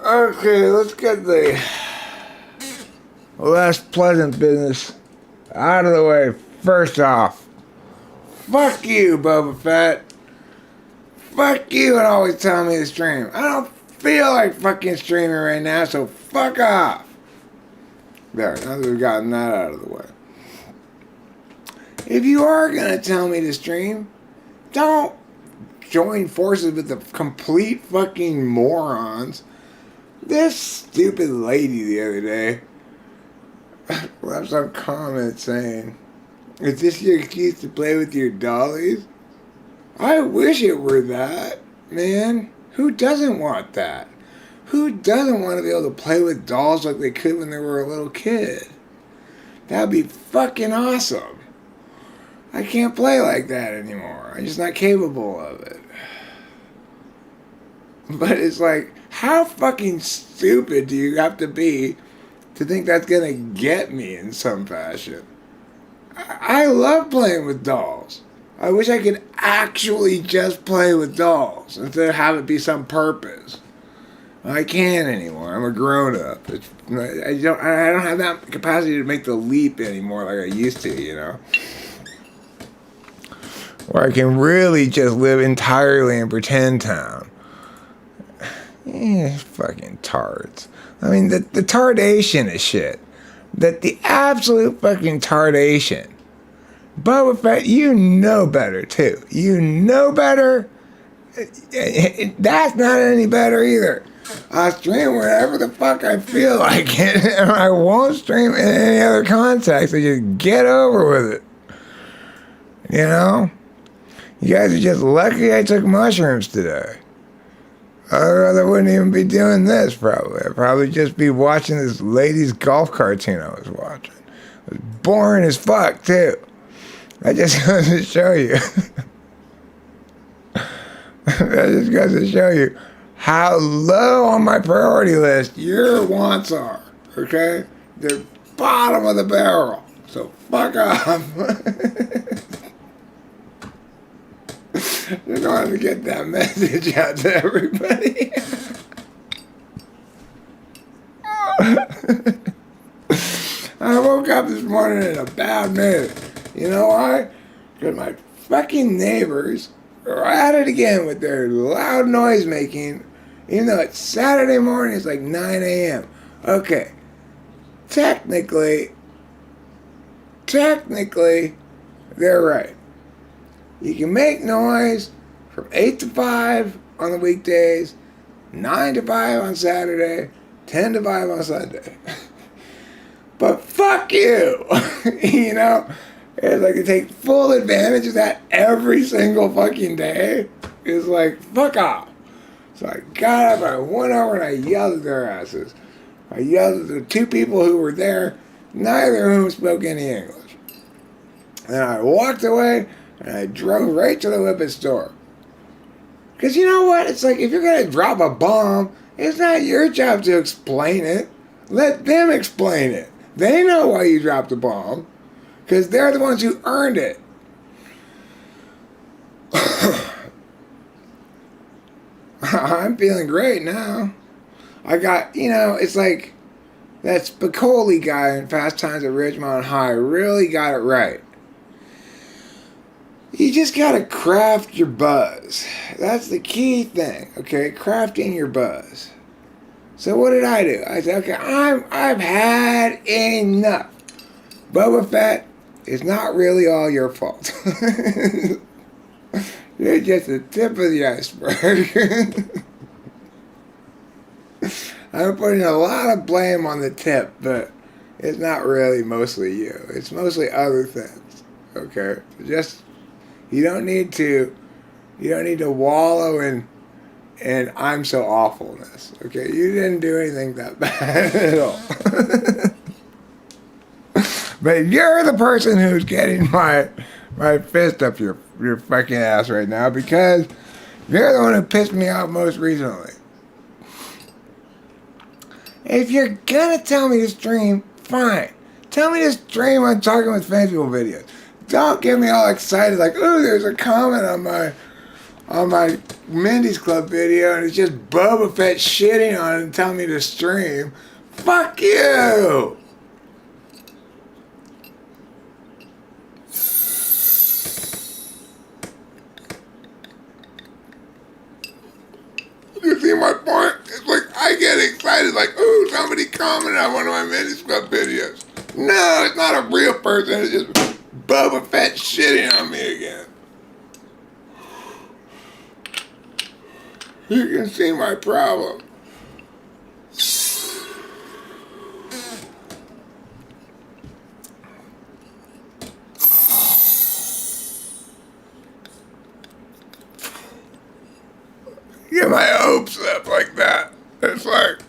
Okay, let's get the less pleasant business out of the way. First off, fuck you, Boba Fett. Fuck you and always telling me to stream. I don't feel like fucking streaming right now, so fuck off. There, now that we've gotten that out of the way. If you are gonna tell me to stream, don't join forces with the complete fucking morons. This stupid lady the other day left some comment saying, "Is this your excuse to play with your dollies?" I wish it were that, man. Who doesn't want that? Who doesn't want to be able to play with dolls like they could when they were a little kid? That'd be fucking awesome. I can't play like that anymore. I'm just not capable of it. But it's like, how fucking stupid do you have to be to think that's gonna get me in some fashion? I love playing with dolls. I wish I could actually just play with dolls instead of have it be some purpose. I can't anymore. I'm a grown up. I don't have that capacity to make the leap anymore like I used to, you know? Where I can really just live entirely in pretend town. Fucking tards. I mean, the tardation is shit. The absolute fucking tardation. Boba Fett, you know better, too. You know better. That's not any better either. I stream wherever the fuck I feel like it, and I won't stream in any other context, so just get over with it. You know? You guys are just lucky I took mushrooms today. Otherwise, I wouldn't even be doing this, probably. I'd probably just be watching this lady's golf cartoon I was watching. It was boring as fuck, too. I just goes to show you. That just goes to show you how low on my priority list your wants are, okay? They're bottom of the barrel, so fuck off. Just wanted to get that message out to everybody. I woke up this morning in a bad mood. You know why? Because my fucking neighbors are at it again with their loud noise making, even though it's Saturday morning, it's like 9 a.m. Okay, technically, they're right. You can make noise from 8 to 5 on the weekdays, 9 to 5 on Saturday, 10 to 5 on Sunday. But fuck you! You know? It's like they take full advantage of that every single fucking day. It's like, fuck off. So I got up, I went over and I yelled at their asses. I yelled at the two people who were there, neither of whom spoke any English. And I walked away and I drove right to the whippet store. Because you know what? It's like, if you're going to drop a bomb, it's not your job to explain it. Let them explain it. They know why you dropped the bomb. Because they're the ones who earned it. I'm feeling great now. I got, you know, it's like that Spicoli guy in Fast Times at Ridgemont High really got it right. You just gotta craft your buzz. That's the key thing, okay? Crafting your buzz. So what did I do? I said, okay, I've had enough. Boba Fett, it's not really all your fault. You're just the tip of the iceberg. I'm putting a lot of blame on the tip, but it's not really mostly you. It's mostly other things. Okay? Just you don't need to wallow in I'm so awfulness. Okay? You didn't do anything that bad at all. But you're the person who's getting my fist up your fucking ass right now because you're the one who pissed me off most recently. If you're gonna tell me to stream, fine. Tell me to stream on Talking with Famous People videos. Don't get me all excited like, ooh, there's a comment on my Mindy's Club video and it's just Boba Fett shitting on it and telling me to stream, fuck you! You see my point? It's like I get excited, like, ooh, somebody commented on one of my Mindy's Club videos. No, it's not a real person, it's just Boba Fett shitting on me again. You can see my problem. Get my hopes up like that. It's like,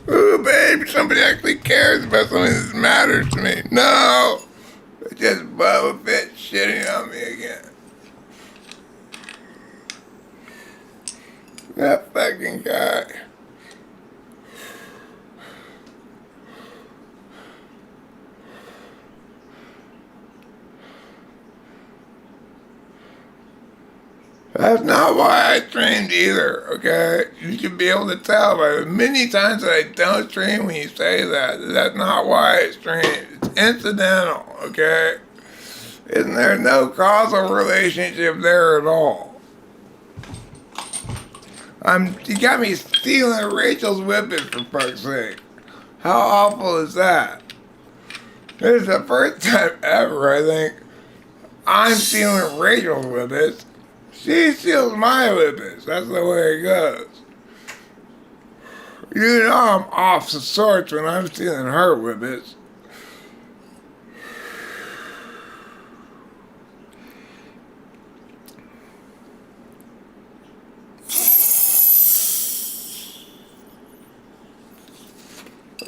ooh, babe, somebody actually cares about something that matters to me. No! It's just Boba Fett shitting on me again. That fucking guy. That's not why I streamed either, okay? You should be able to tell by the many times that I don't stream when you say that. That's not why I stream. It's incidental, okay? Isn't there no causal relationship there at all? You got me stealing Rachel's whippets for fuck's sake. How awful is that? This is the first time ever, I think, I'm stealing Rachel's whippets. She steals my whippets. That's the way it goes. You know I'm off the sorts when I'm stealing her whippets.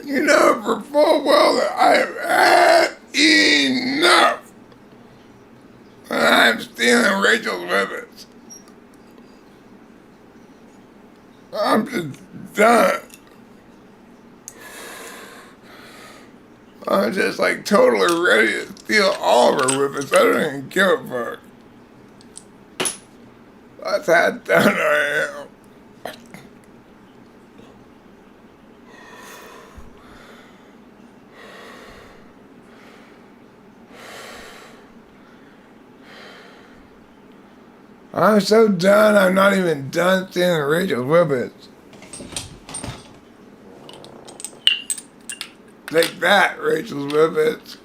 You know for full well that I have had enough. And I'm stealing Rachel's whippets. I'm just done. I'm just like totally ready to steal all of her whippets. I don't even give a fuck. That's how done I am. I'm so done, I'm not even done stealing Rachel's whippets. Take that, Rachel's whippets.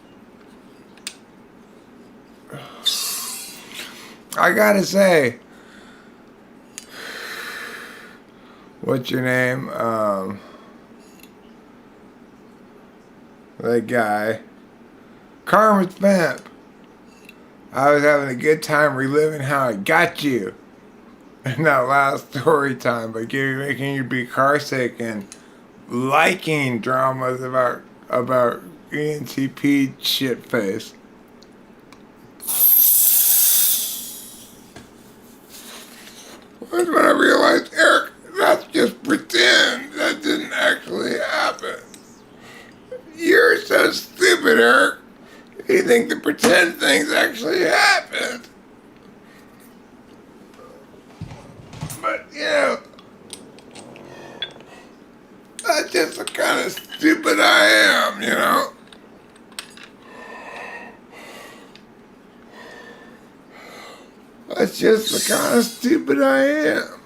I gotta say, what's your name? That guy. Karma's Vamp. I was having a good time reliving how I got you in that last story time by making you be car sick and liking dramas about ENTP shit face. That's when I realized, Eric, that's just pretend. That didn't actually happen. You're so stupid, Eric. You think the pretend things actually happened. But, you know, that's just the kind of stupid I am, you know? That's just the kind of stupid I am.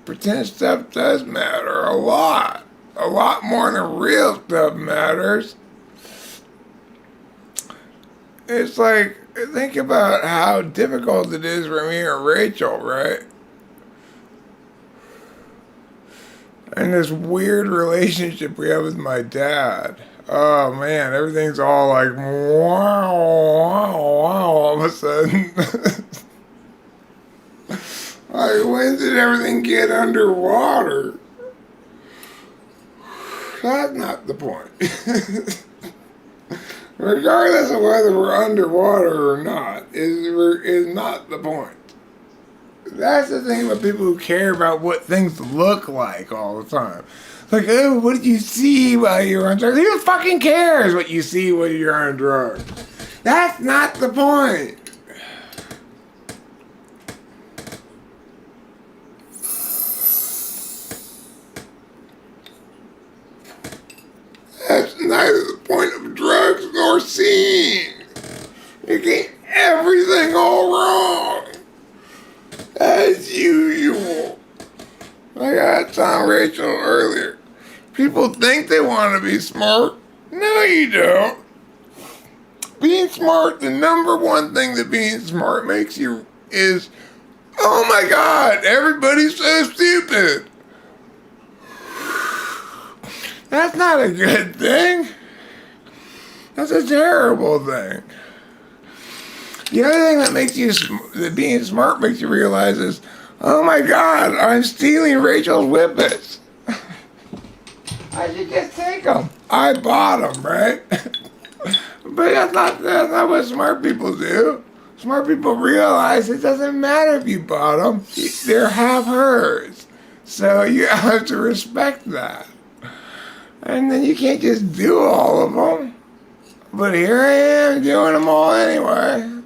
Pretend stuff does matter a lot. A lot more than real stuff matters. It's like, think about how difficult it is for me and Rachel, right? And this weird relationship we have with my dad. Oh man, everything's all like, wow, wow, wow, all of a sudden. Like, when did everything get underwater? That's not the point. Regardless of whether we're underwater or not, is not the point. That's the thing about people who care about what things look like all the time. Like, oh, what did you see while you were on drugs? Who fucking cares what you see when you're on drugs? That's not the point. touched on Rachel earlier. People think they want to be smart. No, you don't. Being smart, the number one thing that being smart makes you is, oh my God, everybody's so stupid. That's not a good thing. That's a terrible thing. The other thing that makes you, that being smart makes you realize is, oh my God, I'm stealing Rachel's whippets. I should just take them. I bought them, right? But that's not what smart people do. Smart people realize it doesn't matter if you bought them. They're half hers. So you have to respect that. And then you can't just do all of them. But here I am doing them all anyway.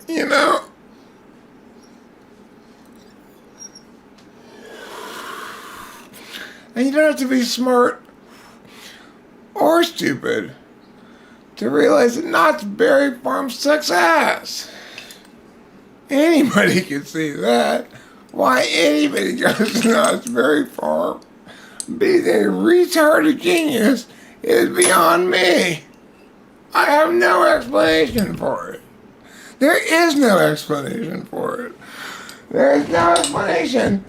You know, and you don't have to be smart or stupid to realize that Knott's Berry Farm sucks ass. Anybody can see that. Why anybody goes to Knott's Berry Farm, being a retarded genius, is beyond me. I have no explanation for it. There is no explanation for it. There is no explanation.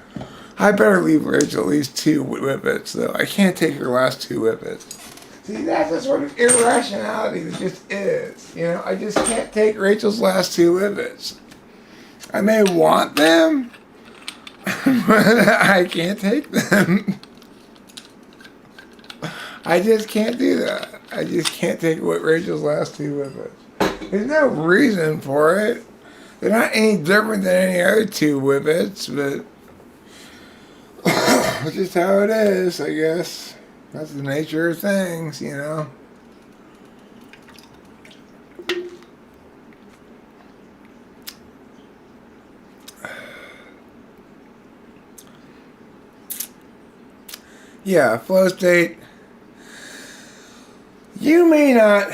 I better leave Rachel at least 2 whippets, though. I can't take her last 2 whippets. See, that's the sort of irrationality that just is. You know, I just can't take Rachel's last 2 whippets. I may want them, but I can't take them. I just can't do that. I just can't take Rachel's last 2 whippets. There's no reason for it. They're not any different than any other 2 whippets, but it's just how it is, I guess. That's the nature of things, you know. Yeah, flow state. You may not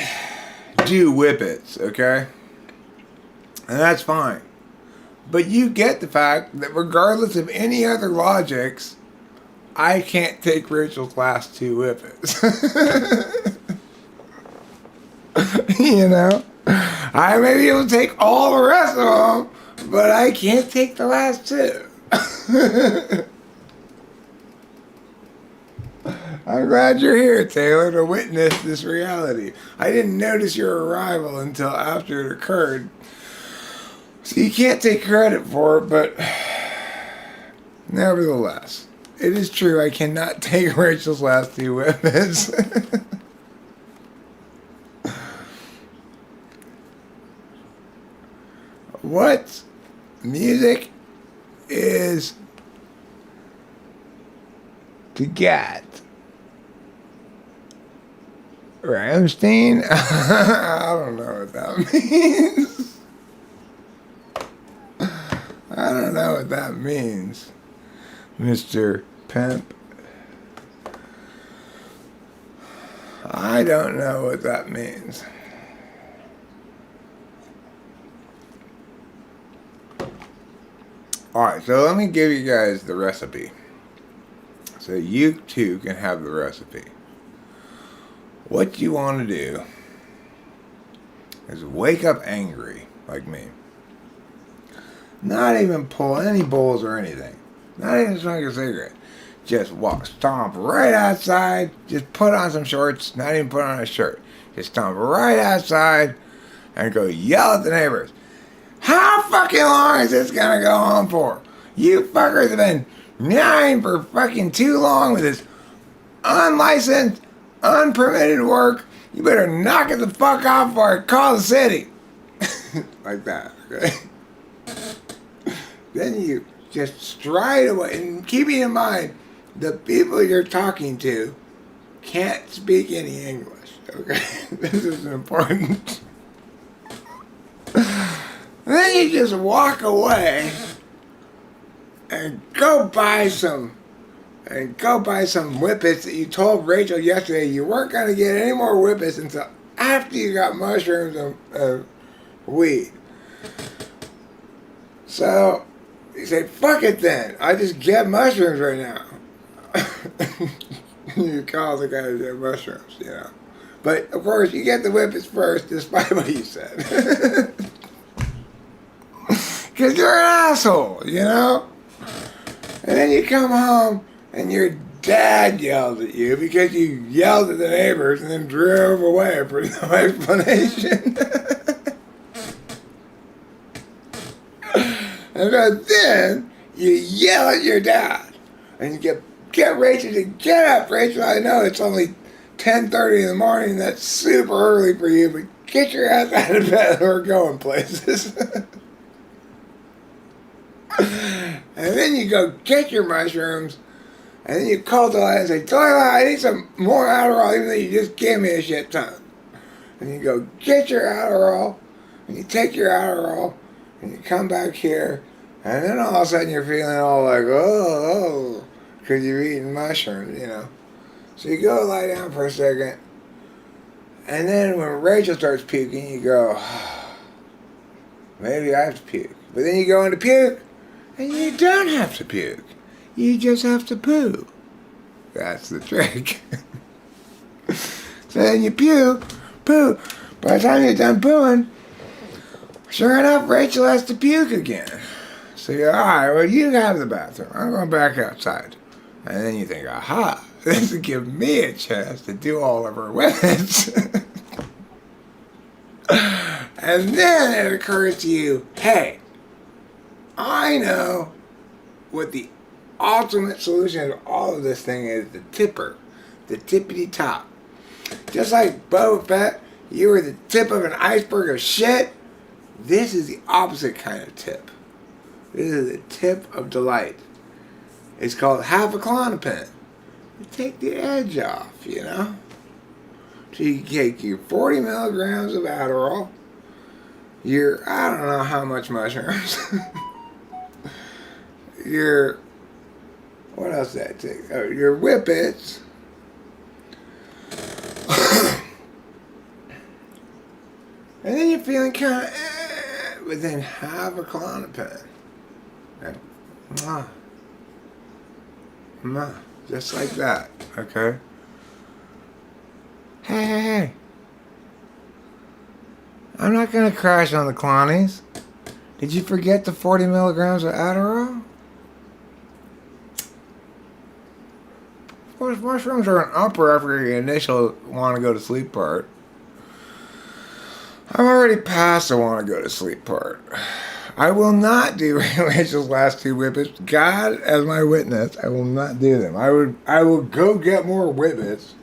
do whippets, okay? And that's fine. But you get the fact that regardless of any other logics, I can't take Rachel's last 2 whippets. You know? I may be able to take all the rest of them, but I can't take the last 2. I'm glad you're here, Taylor, to witness this reality. I didn't notice your arrival until after it occurred. So you can't take credit for it, but nevertheless, it is true I cannot take Rachel's last 2 whippets. What music is to get? Ramstein? I don't know what that means. I don't know what that means, Mr. Pimp. I don't know what that means. Alright, so let me give you guys the recipe, so you too can have the recipe. What you want to do is wake up angry, like me. Not even pull any bowls or anything. Not even smoke a cigarette. Just stomp right outside. Just put on some shorts. Not even put on a shirt. Just stomp right outside and go yell at the neighbors. How fucking long is this gonna go on for? You fuckers have been gnawing for fucking too long with this unlicensed, unpermitted work. You better knock it the fuck off or I call the city. Like that, okay? Then you just stride away, and keeping in mind, the people you're talking to can't speak any English, okay? This is important. Then you just walk away and go buy some whippets that you told Rachel yesterday you weren't going to get any more whippets until after you got mushrooms and weed. So you say, fuck it then. I just get mushrooms right now. You call the guy to get mushrooms, you know. But of course, you get the whippets first, despite what you said. Because you're an asshole, you know. And then you come home and your dad yelled at you because you yelled at the neighbors and then drove away for no explanation. And then you yell at your dad and you get Rachel to get up. Rachel, I know it's only 10:30 in the morning. That's super early for you, but get your ass out of bed. We're going places. And then you go get your mushrooms, and then you call Delilah and say, Delilah, I need some more Adderall, even though you just gave me a shit ton. And you go get your Adderall, and you take your Adderall, and you come back here, and then all of a sudden you're feeling all like, oh, because you've eaten mushrooms, you know. So you go lie down for a second, and then when Rachel starts puking, you go, maybe I have to puke. But then you go into puke, and you don't have to puke. You just have to poo. That's the trick. So then you poo. By the time you're done pooing, sure enough, Rachel has to puke again. So you're, alright, well, you have the bathroom. I'm going back outside. And then you think, aha, this will give me a chance to do all of her whippets. And then it occurs to you, hey, I know what the ultimate solution of all of this thing is, the tipper, the tippity top. Just like Boba Fett, you were the tip of an iceberg of shit. This is the opposite kind of tip. This is the tip of delight. It's called half a Klonopin. You take the edge off, you know. So you take your 40 milligrams of Adderall, your, I don't know how much mushrooms, your, what else did I take? Oh, your whippets, and then you're feeling kind of, but then have a Klonopin. And, just like that, okay? Hey. I'm not going to crash on the Clonnies. Did you forget the 40 milligrams of Adderall? Of course, mushrooms are an upper after your initial want to go to sleep part. I'm already past the want to go to sleep part. I will not do Rachel's last two whippets. God as my witness, I will not do them. I will go get more whippets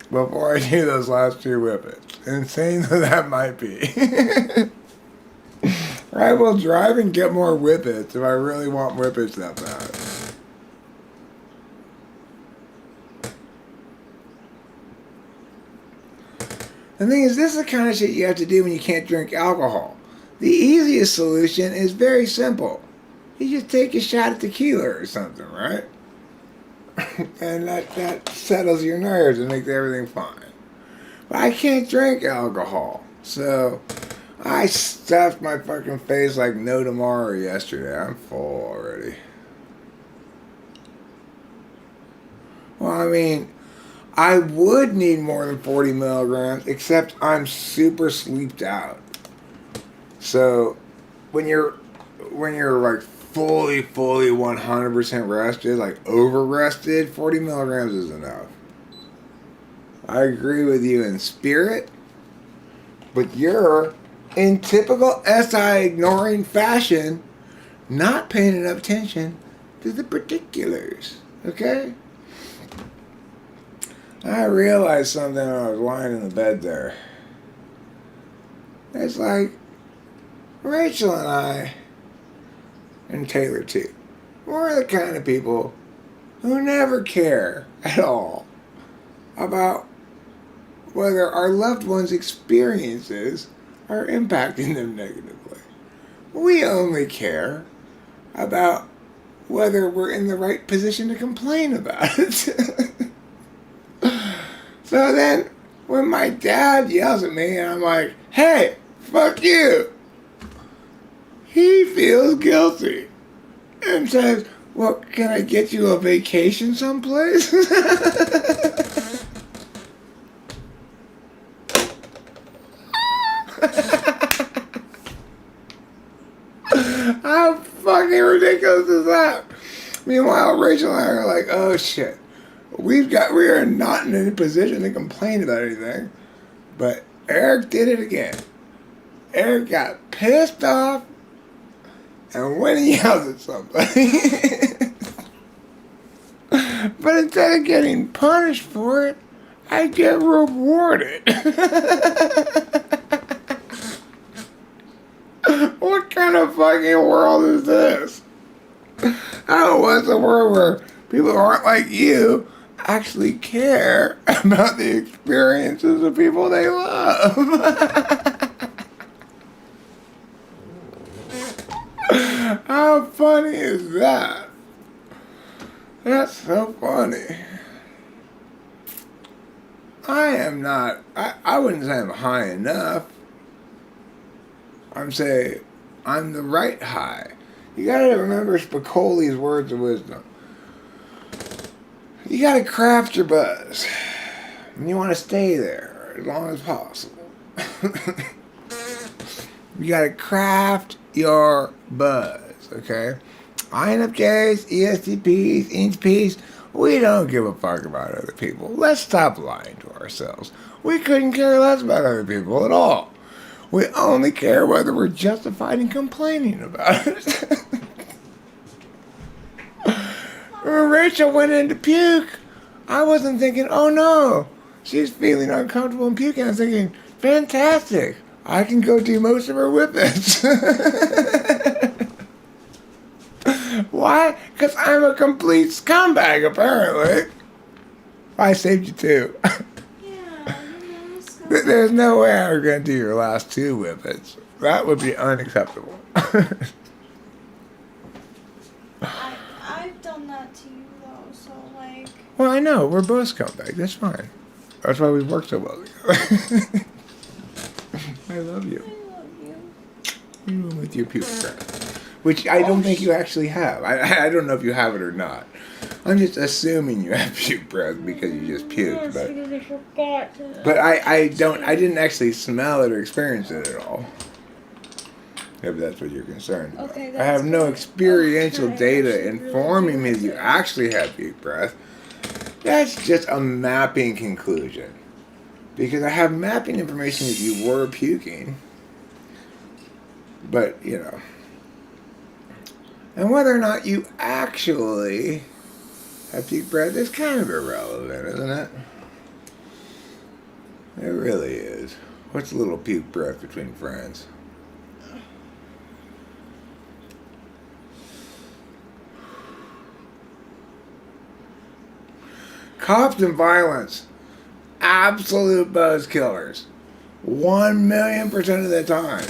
before I do those last two whippets. Insane though that might be. I will drive and get more whippets if I really want whippets that bad. The thing is, this is the kind of shit you have to do when you can't drink alcohol. The easiest solution is very simple. You just take a shot of tequila or something, right? And that settles your nerves and makes everything fine. But I can't drink alcohol. So I stuffed my fucking face like no tomorrow yesterday. I'm full already. Well, I mean, I would need more than 40 milligrams, except I'm super sleeped out. So when you're like fully 100% rested, like over rested, 40 milligrams is enough. I agree with you in spirit, but you're, in typical SI ignoring fashion, not paying enough attention to the particulars, okay? I realized something when I was lying in the bed there. It's like, Rachel and I, and Taylor too, we're the kind of people who never care at all about whether our loved ones' experiences are impacting them negatively. We only care about whether we're in the right position to complain about it. So then, when my dad yells at me and I'm like, hey, fuck you, he feels guilty and says, well, can I get you a vacation someplace? How fucking ridiculous is that? Meanwhile, Rachel and I are like, oh shit. We are not in any position to complain about anything. But Eric did it again. Eric got pissed off and went and yelled at somebody. But instead of getting punished for it, I get rewarded. What kind of fucking world is this? I don't want a world where people who aren't like you actually care about the experiences of people they love. How funny is that? That's so funny. I wouldn't say I'm high enough. I'm saying I'm the right high. You gotta remember Spicoli's words of wisdom. You gotta craft your buzz. And you wanna stay there as long as possible. You gotta craft your buzz, okay? INFJs, ESTPs, INTPs, we don't give a fuck about other people. Let's stop lying to ourselves. We couldn't care less about other people at all. We only care whether we're justified in complaining about it. When Rachel went in to puke, I wasn't thinking, oh no, she's feeling uncomfortable and puking. I was thinking, fantastic, I can go do most of her whippets. Why? Because I'm a complete scumbag, apparently. I saved you too. There's no way I was going to do your last two whippets. That would be unacceptable. I've done that to you, though, so, like... Well, I know. We're both scumbags. That's fine. That's why we work so well together. I love you. I love you. Even with your puke breath. Which I don't think you actually have. I don't know if you have it or not. I'm just assuming you have puke breath because you just puked. Yes, because I forgot to... But I didn't actually smell it or experience it at all. If that's what you're concerned about. Okay, I have no experiential data really informing me that you actually have puke breath. That's just a mapping conclusion. Because I have mapping information that you were puking. But, you know. And whether or not you actually have puke breath is kind of irrelevant, isn't it? It really is. What's a little puke breath between friends? Cops and violence. Absolute buzz killers. 1,000,000% of the time.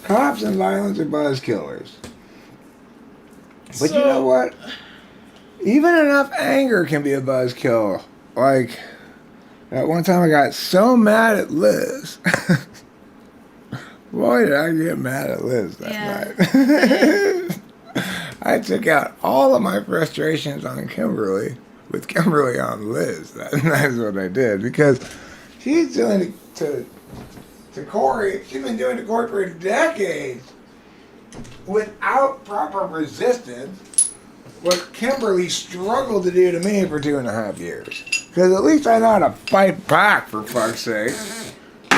Cops and violence are buzz killers. But you know what? Even enough anger can be a buzzkill. Like, that one time I got so mad at Liz. Boy, did I get mad at Liz that night. I took out all of my frustrations on Kimberly, with Kimberly on Liz. That's what I did. Because she's doing to Corey, she's been doing to Corey for decades without proper resistance. What Kimberly struggled to do to me for 2.5 years. Because at least I know how to fight back, for fuck's sake.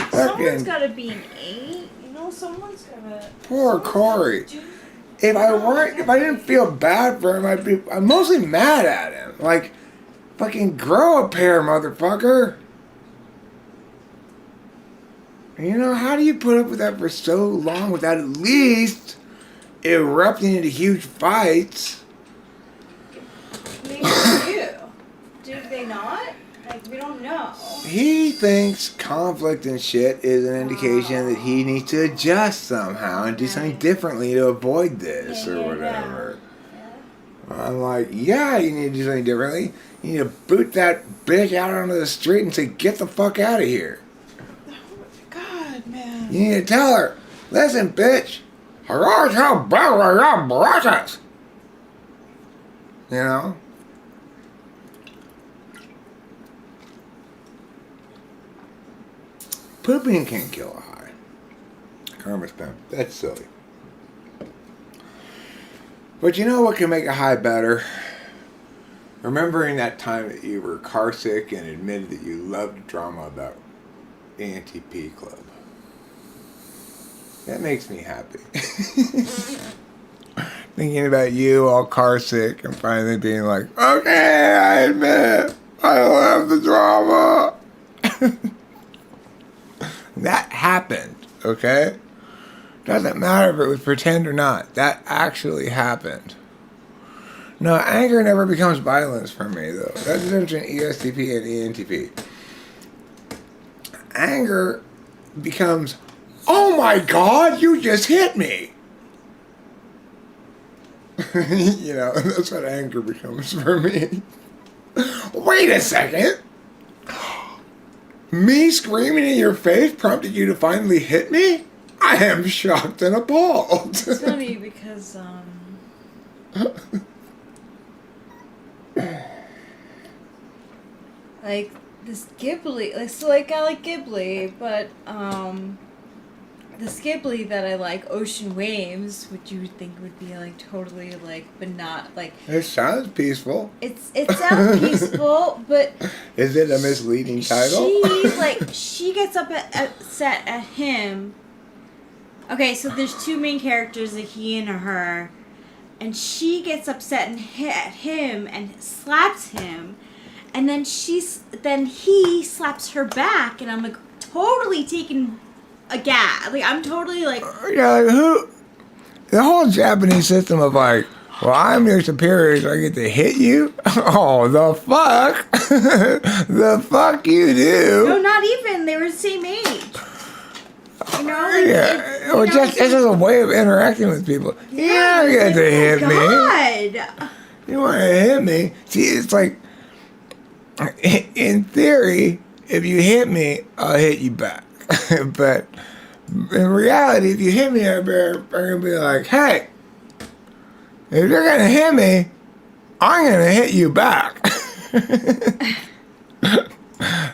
Someone's got to be an 8. You know, someone's got to... Poor Corey. If I didn't feel bad for him, I'm mostly mad at him. Like, fucking grow a pair, motherfucker. You know, how do you put up with that for so long without at least erupting into huge fights? Maybe they do. Do they not? Like, we don't know. He thinks conflict and shit is an indication that he needs to adjust somehow and do something differently to avoid this or whatever. Yeah. I'm like, yeah, you need to do something differently. You need to boot that bitch out onto the street and say, get the fuck out of here. Oh my God, man. You need to tell her, listen, bitch, you know? Pooping can't kill a high. Karma's been. That's silly. But you know what can make a high better? Remembering that time that you were car sick and admitted that you loved drama about Anti-P Club. That makes me happy. Thinking about you all car sick and finally being like, okay, I admit it. I love the drama. That happened, okay? Doesn't matter if it was pretend or not. That actually happened. No, anger never becomes violence for me, though. That's the difference between ESTP and ENTP. Anger becomes, oh my God, you just hit me. You know, that's what anger becomes for me. Wait a second. Me screaming in your face prompted you to finally hit me? I am shocked and appalled. It's funny because, like, this Ghibli, like, so, like, I like Ghibli, but, this Ghibli that I like, Ocean Waves, which you would think would be, like, totally, like, but not, like... It sounds peaceful. It sounds peaceful, but... Is it a misleading title? She gets upset at him. Okay, so there's two main characters, a he and a her, and she gets upset at him and slaps him, and then he slaps her back, and I'm like totally taken aghast. Like I'm totally like, yeah, like who? The whole Japanese system of like, well, I'm your superior, so I get to hit you. Oh, the fuck, the fuck you do? no, not even. They were the same age. You know, like, yeah, or just it's just a way of interacting with people. Yeah, you get to hit me. You want to hit me? See, it's like, in theory, if you hit me, I'll hit you back. But in reality, if you hit me, I'm gonna be like, hey, if you're gonna hit me, I'm gonna hit you back.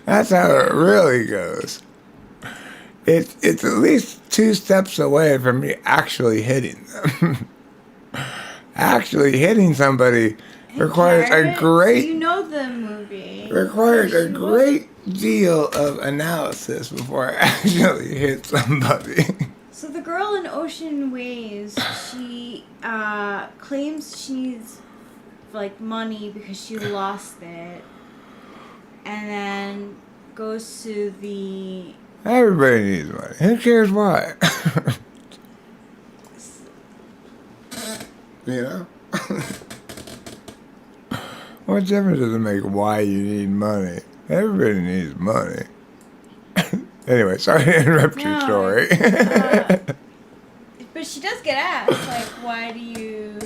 That's how it really goes. It's at least 2 steps away from me actually hitting them. Actually hitting somebody requires a great... You know the movie. Requires a great deal of analysis before I actually hit somebody. So the girl in Ocean Waves, she claims she needs like money because she lost it, and then goes to the... Everybody needs money. Who cares why? You know? What difference does it make why you need money? Everybody needs money. Anyway, sorry to interrupt your story. But she does get asked, like, why do you...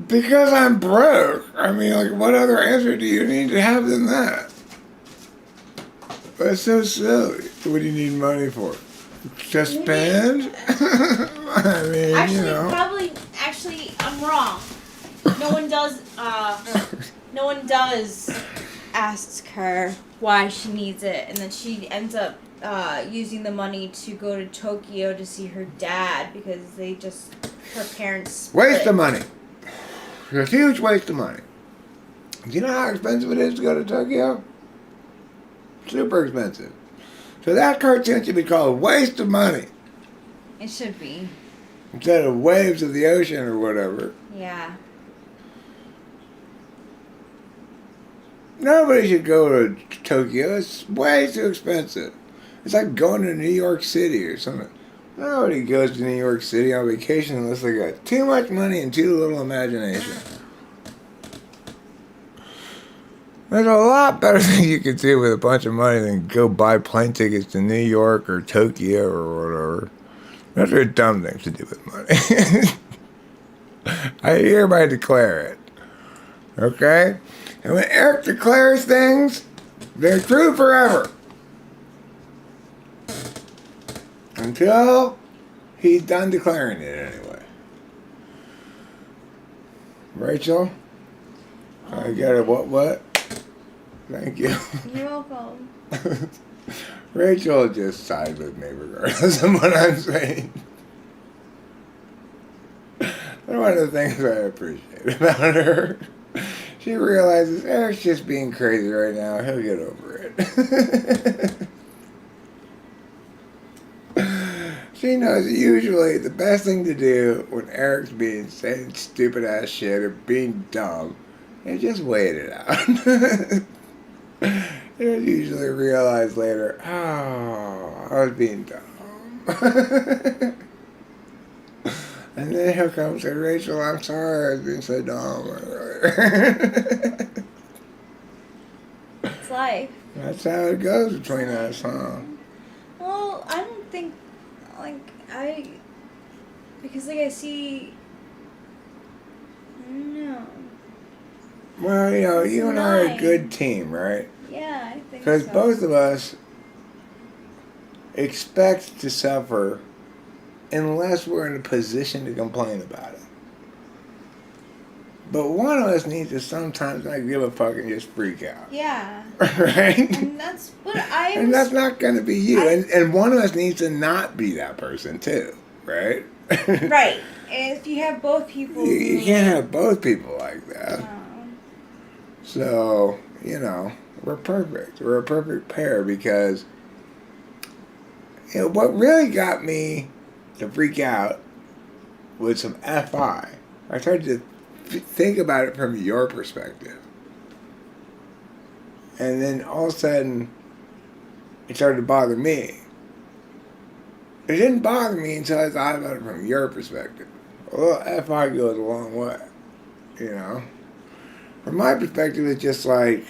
Because I'm broke. I mean, like, what other answer do you need to have than that? That's so silly. What do you need money for? To spend? I mean, actually, you know. Actually, I'm wrong. No one does ask her why she needs it, and then she ends up using the money to go to Tokyo to see her dad because her parents split. Waste of money. It's a huge waste of money. Do you know how expensive it is to go to Tokyo? Super expensive. So that cartoon should be called Waste of Money. It should be. Instead of Waves of the Ocean or whatever. Yeah. Nobody should go to Tokyo. It's way too expensive. It's like going to New York City or something. Nobody goes to New York City on vacation unless they got too much money and too little imagination. There's a lot better things you can do with a bunch of money than go buy plane tickets to New York or Tokyo or whatever. Those are dumb things to do with money. I hereby declare it. Okay? And when Eric declares things, they're true forever. Until he's done declaring it anyway. Rachel? I get it. What? Thank you. You're welcome. Rachel just sides with me regardless of what I'm saying. One of the things I appreciate about her, she realizes Eric's just being crazy right now. He'll get over it. She knows usually the best thing to do when Eric's being saying stupid ass shit or being dumb is just wait it out. You'll usually realize later, oh, I was being dumb. And then he'll come and say, Rachel, I'm sorry I was being so dumb. It's life. That's how it goes between us, huh? Well, I don't think, because I see, I don't know. Well, you and I are a Nine. good team, right? Yeah, I think so. Because both of us expect to suffer unless we're in a position to complain about it. But one of us needs to sometimes not give a fuck and just freak out. Yeah. Right? And that's what And that's not going to be you. And one of us needs to not be that person too, right? Right. If you have both people. You can't have both people like that. No. So, we're perfect. We're a perfect pair because what really got me to freak out was some FI. I started to think about it from your perspective. And then all of a sudden, it started to bother me. It didn't bother me until I thought about it from your perspective. A little FI goes a long way, From my perspective, it's just like,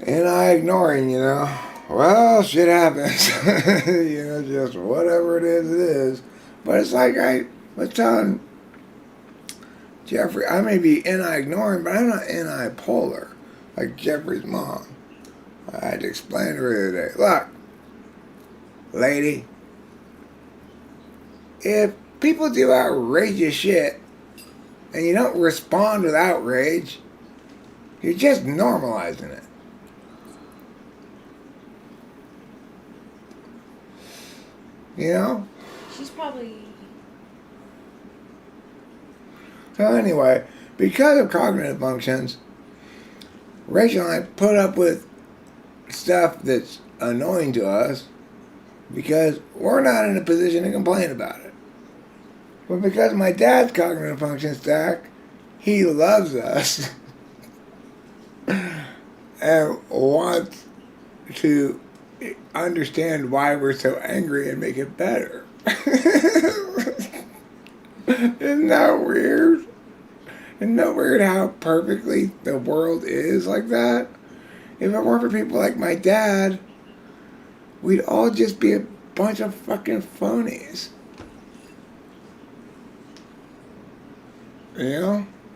ignoring, Well, shit happens. Just whatever it is. But it's like I was telling Jeffrey, I may be ignoring, but I'm not polar like Jeffrey's mom. I had to explain to her the other day. Look, lady, if people do outrageous shit and you don't respond with outrage, you're just normalizing it. She's probably. So anyway, because of cognitive functions, Rachel and I put up with stuff that's annoying to us because we're not in a position to complain about it. But because my dad's cognitive function stack, he loves us and wants to understand why we're so angry and make it better. Isn't that weird? Isn't that weird how perfectly the world is like that? If it weren't for people like my dad, we'd all just be a bunch of fucking phonies.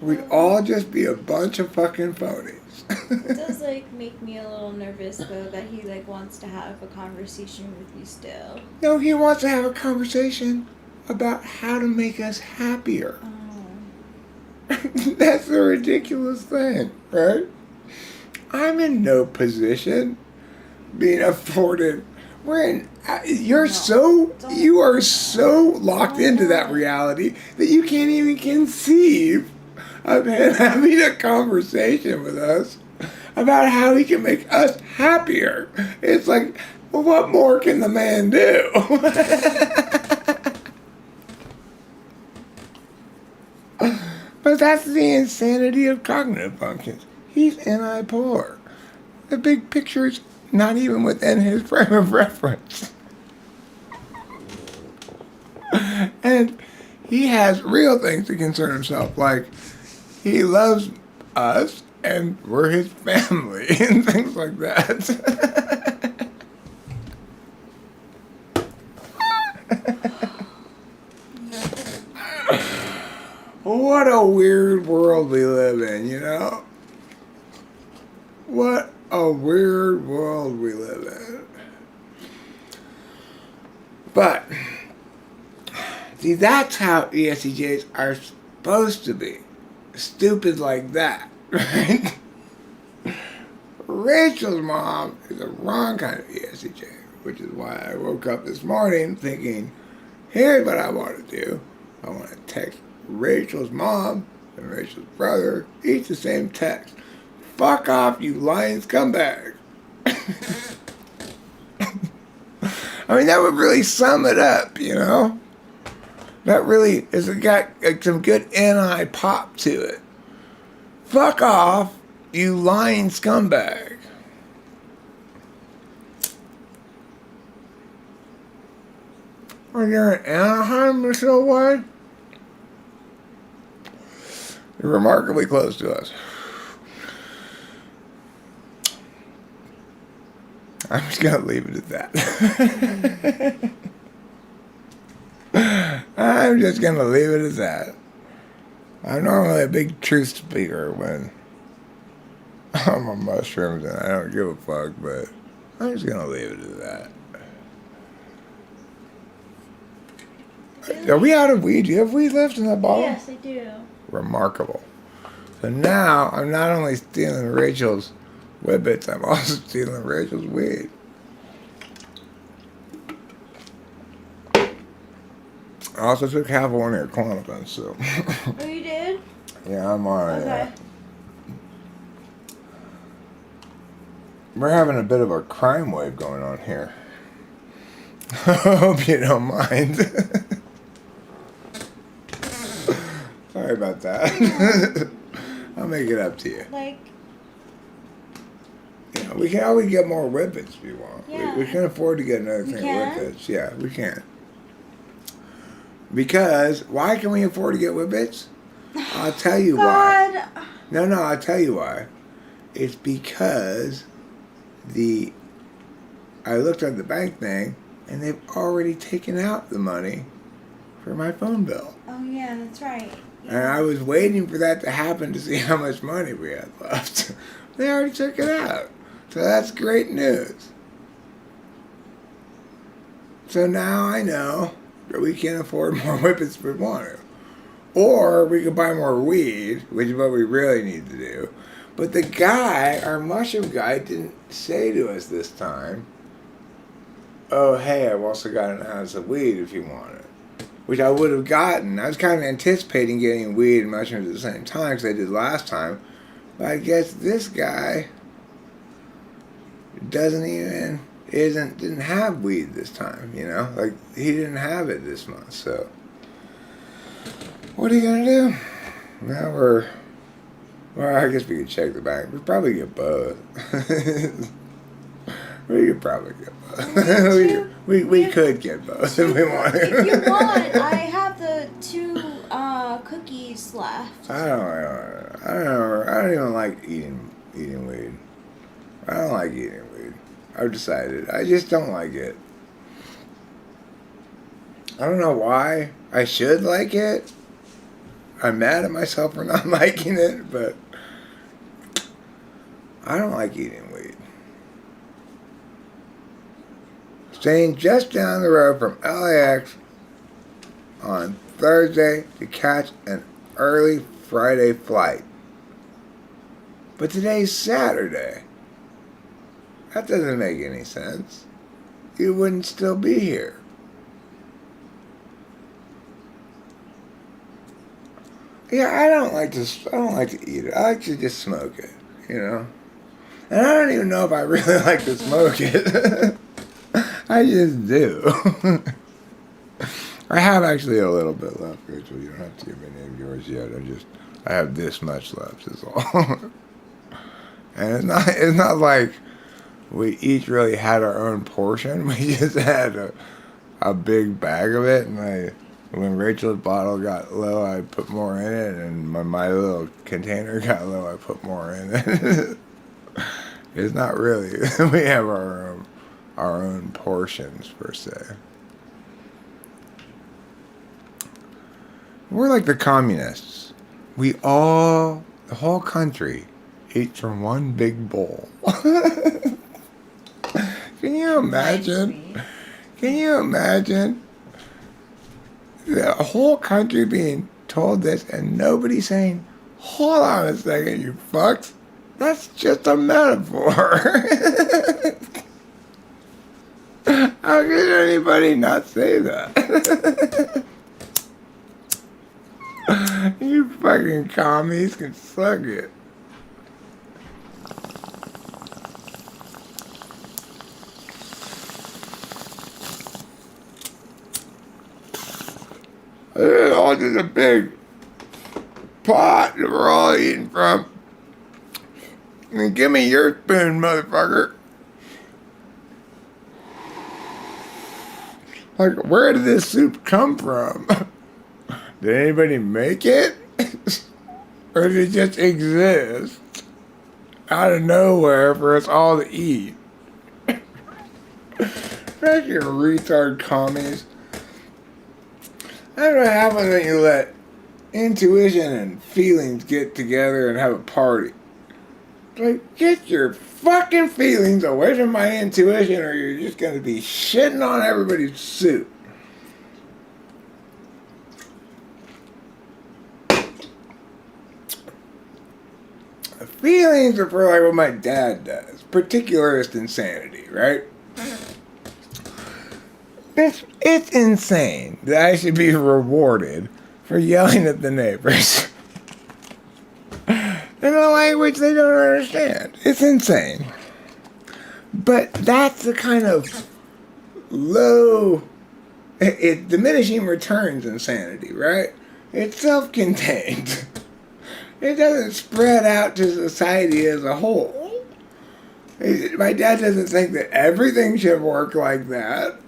We'd all just be a bunch of fucking phonies. It does make me a little nervous though that he wants to have a conversation with you still. No, he wants to have a conversation about how to make us happier. Oh. That's the ridiculous thing, right? I'm in no position being afforded. You are so locked into that reality that you can't even conceive of him having a conversation with us about how he can make us happier. It's like, well, what more can the man do? But that's the insanity of cognitive functions. He's polar. The big picture's not even within his frame of reference. And he has real things to concern himself, like he loves us and we're his family and things like that. What a weird world we live in, you know? What a weird world we live in. But, see, that's how ESTJs are supposed to be. Stupid like that, right? Rachel's mom is the wrong kind of ESTJ, which is why I woke up this morning thinking, here's what I want to do. I want to text Rachel's mom and Rachel's brother, each the same text. Fuck off, you lying scumbag. I mean, that would really sum it up, you know? That really is got some good NI pop to it. Fuck off, you lying scumbag. Are you in Anaheim, Michelle White? You're remarkably close to us. I'm just going to leave it at that. I'm just going to leave it at that. I'm normally a big truth speaker when I'm on mushrooms and I don't give a fuck, but I'm just going to leave it at that. Are we out of weed? Do you have weed left in that bottle? Yes, I do. Remarkable. So now I'm not only stealing Rachel's whippets, I'm also stealing Rachel's weed. I also took half of one of your Klonopins, so. Oh, you did? Yeah, I'm alright. Okay. We're having a bit of a crime wave going on here. I hope you don't mind. Sorry about that. I'll make it up to you. Like, Yeah, we can always get more whippets if you want. Yeah. We can afford to get another thing can? of whippets. Yeah, we can. Because, why can we afford to get whippets? I'll tell you why. God. No, I'll tell you why. It's because I looked at the bank thing, and they've already taken out the money for my phone bill. Oh, yeah, that's right. And I was waiting for that to happen to see how much money we had left. They already took it out. So that's great news. So now I know that we can afford more whippets if we want to. Or we could buy more weed, which is what we really need to do. But the guy, our mushroom guy, didn't say to us this time, oh, hey, I've also got an ounce of weed if you want it. Which I would have gotten. I was kind of anticipating getting weed and mushrooms at the same time, because I did last time. But I guess this guy didn't have weed this time, you know? Like, he didn't have it this month, so. What are you going to do? Now well, I guess we could check the bank. We'd probably get both. We could probably get both. we could get both if we wanted. If you want, I have the 2 cookies left. I don't even like eating weed. I don't like eating weed. I've decided. I just don't like it. I don't know why. I should like it. I'm mad at myself for not liking it, but I don't like eating weed. Staying just down the road from LAX on Thursday to catch an early Friday flight. But today's Saturday. That doesn't make any sense. You wouldn't still be here. Yeah, I don't like to eat it. I like to just smoke it, you know? And I don't even know if I really like to smoke it. I just do. I have actually a little bit left, Rachel. You don't have to give me any of yours yet. I have this much left is all. And it's not like we each really had our own portion. We just had a big bag of it, and when Rachel's bottle got low, I put more in it, and when my little container got low, I put more in it. It's not really. We have our own portions, per se. We're like the communists. the whole country eats from one big bowl. Can you imagine? Can you imagine the whole country being told this and nobody saying, hold on a second, you fucks. That's just a metaphor. How could anybody not say that? You fucking commies can suck it. It's all just a big pot that we're all eating from. And give me your spoon, motherfucker. Like, where did this soup come from? Did anybody make it? Or did it just exist out of nowhere for us all to eat? Fucking retard commies. That's what happens when you let intuition and feelings get together and have a party. Like, get your fucking feelings away from my intuition or you're just going to be shitting on everybody's soup. Feelings are for like what my dad does. Particularist insanity, right? It's insane that I should be rewarded for yelling at the neighbors in a language they don't understand. It's insane. But that's the kind of low, diminishing returns insanity, right? It's self-contained. It doesn't spread out to society as a whole. My dad doesn't think that everything should work like that.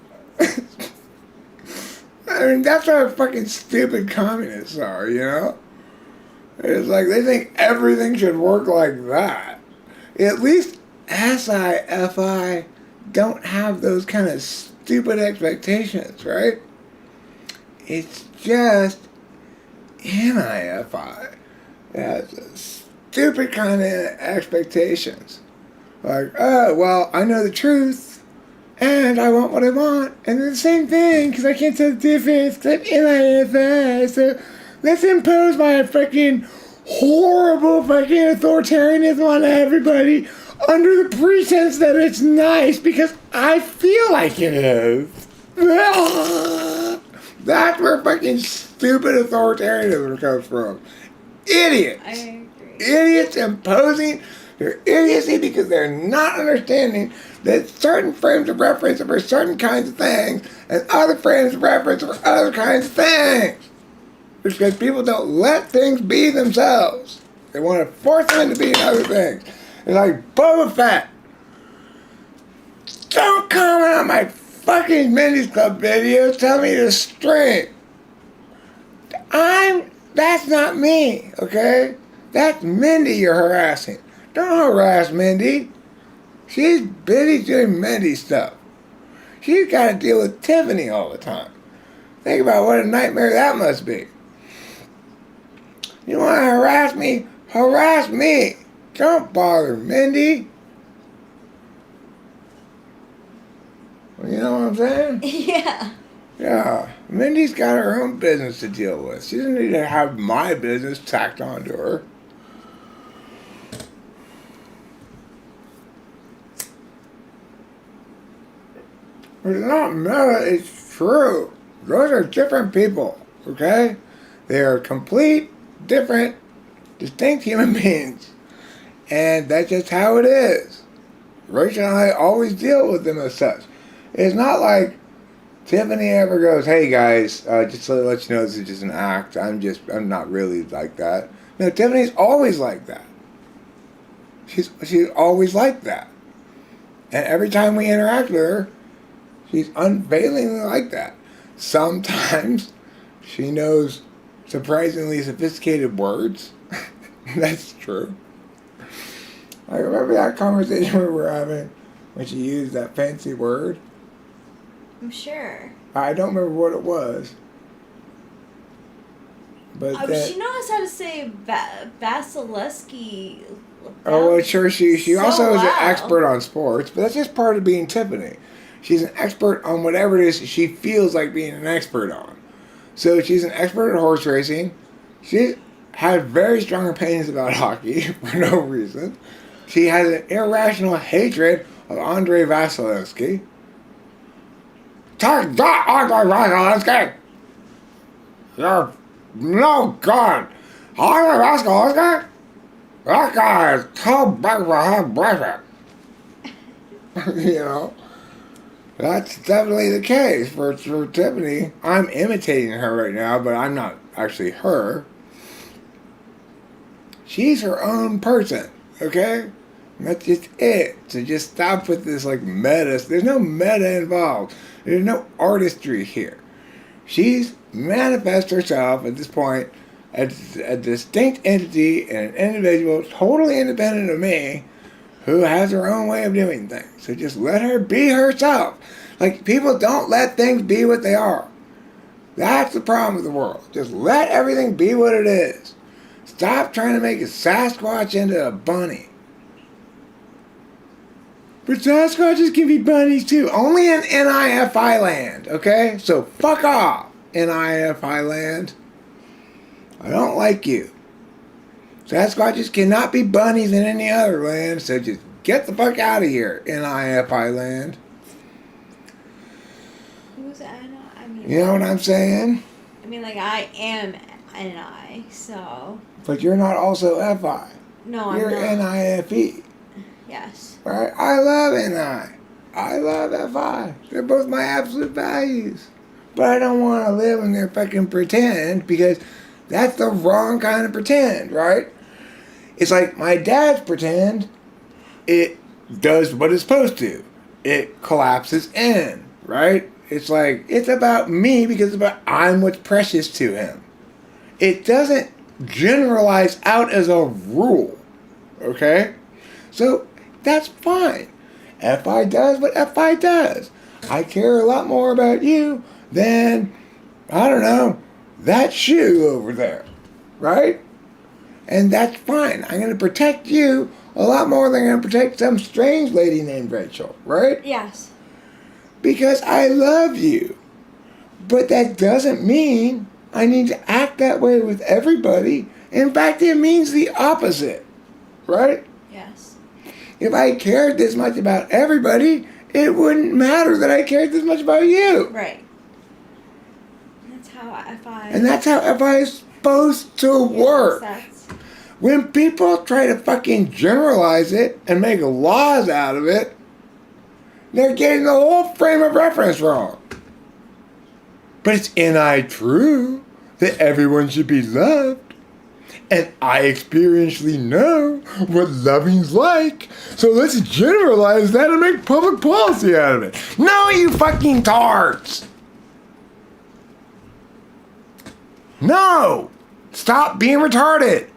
I mean, that's what fucking stupid communists are, you know? It's like they think everything should work like that. At least SIFI don't have those kind of stupid expectations, right? It's just NIFI. It has stupid kind of expectations. Like, oh, well, I know the truth, and I want what I want, and they're the same thing, because I can't tell the difference, because I'm NIFI, so let's impose my fucking horrible fucking authoritarianism on everybody under the pretense that it's nice, because I feel like it is. That's where fucking stupid authoritarianism comes from. Idiots. I agree. Idiots imposing their idiocy because they're not understanding that certain frames of reference are for certain kinds of things and other frames of reference are for other kinds of things. It's because people don't let things be themselves. They want to force them to be other things. It's like Boba Fett. Don't comment on my fucking Mindy's Club videos. Tell me to stream. That's not me, okay? That's Mindy you're harassing. Don't harass Mindy. She's busy doing Mindy stuff. She's got to deal with Tiffany all the time. Think about what a nightmare that must be. You want to harass me? Harass me. Don't bother Mindy. You know what I'm saying? Yeah. Yeah, Mindy's got her own business to deal with. She doesn't need to have my business tacked onto her. It's not meta, it's true. Those are different people, okay? They are complete, different, distinct human beings. And that's just how it is. Rachel and I always deal with them as such. It's not like Tiffany ever goes, hey guys, just to let you know this is just an act. I'm not really like that. No, Tiffany's always like that. She's always like that. And every time we interact with her, she's unveilingly like that. Sometimes she knows surprisingly sophisticated words. That's true. I remember that conversation we were having when she used that fancy word. I'm sure. I don't remember what it was. But she knows how to say Vasilevsky. Oh, well, sure. She so also is an well. expert on sports, but that's just part of being Tiffany. She's an expert on whatever it is she feels like being an expert on. So she's an expert at horse racing. She has very strong opinions about hockey for no reason. She has an irrational hatred of Andrei Vasilevsky. Take that, Andrei Vasilevsky! You're no good! Andrei Vasilevsky? That guy is too big for him breathing. You know? That's definitely the case for Tiffany. I'm imitating her right now, but I'm not actually her. She's her own person, okay? And that's just it. So just stop with this like meta. There's no meta involved. There's no artistry here. She's manifest herself at this point as a distinct entity and an individual totally independent of me who has her own way of doing things. So just let her be herself. Like, people don't let things be what they are. That's the problem with the world. Just let everything be what it is. Stop trying to make a Sasquatch into a bunny. But Sasquatches can be bunnies too. Only in NIFI land, okay? So fuck off, NIFI land. I don't like you. Sasquatches cannot be bunnies in any other land, so just get the fuck out of here, NIFI land. Who's Anna? I mean, You know what I'm saying? I mean, like, I am NI, so. But you're not also FI. No, You're I'm not. NIFE. Yes. Right? I love NI. I love FI. They're both my absolute values. But I don't want to live in their fucking pretend, because that's the wrong kind of pretend, right? It's like my dad's pretend. It does what it's supposed to. It collapses in, right? It's like, it's about me because I'm what's precious to him. It doesn't generalize out as a rule, okay? So that's fine. FI does what FI does. I care a lot more about you than, I don't know, that shoe over there, right? And that's fine. I'm going to protect you a lot more than I'm going to protect some strange lady named Rachel, right? Yes. Because I love you. But that doesn't mean I need to act that way with everybody. In fact, it means the opposite, right? Yes. If I cared this much about everybody, it wouldn't matter that I cared this much about you. Right. That's how FI. And that's how FI is supposed to work. Yes, When people try to fucking generalize it and make laws out of it, they're getting the whole frame of reference wrong. But it's true that everyone should be loved. And I experientially know what loving's like. So let's generalize that and make public policy out of it. No, you fucking tards! No! Stop being retarded!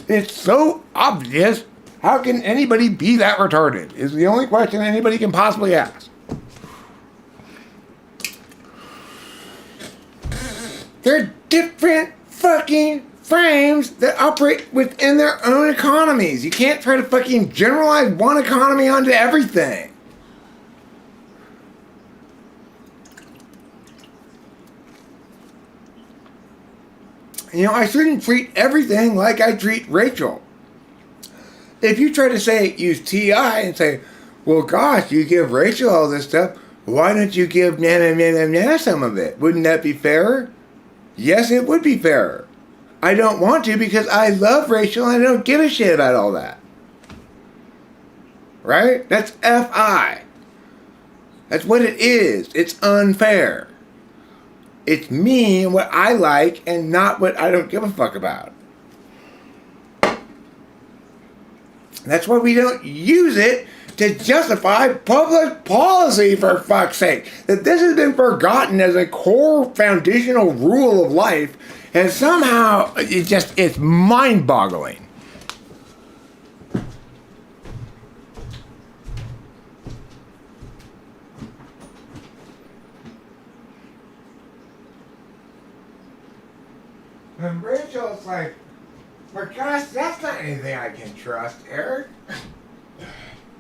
It's so obvious. How can anybody be that retarded? Is the only question anybody can possibly ask. They're different fucking frames that operate within their own economies. You can't try to fucking generalize one economy onto everything. You know, I shouldn't treat everything like I treat Rachel. If you try to say, use TI and say, well, gosh, you give Rachel all this stuff, why don't you give Nana some of it? Wouldn't that be fairer? Yes, it would be fairer. I don't want to because I love Rachel and I don't give a shit about all that. Right? That's FI. That's what it is. It's unfair. It's me and what I like and not what I don't give a fuck about. That's why we don't use it to justify public policy, for fuck's sake. That this has been forgotten as a core foundational rule of life, and somehow it's mind-boggling. And Rachel's like, for gosh, that's not anything I can trust, Eric.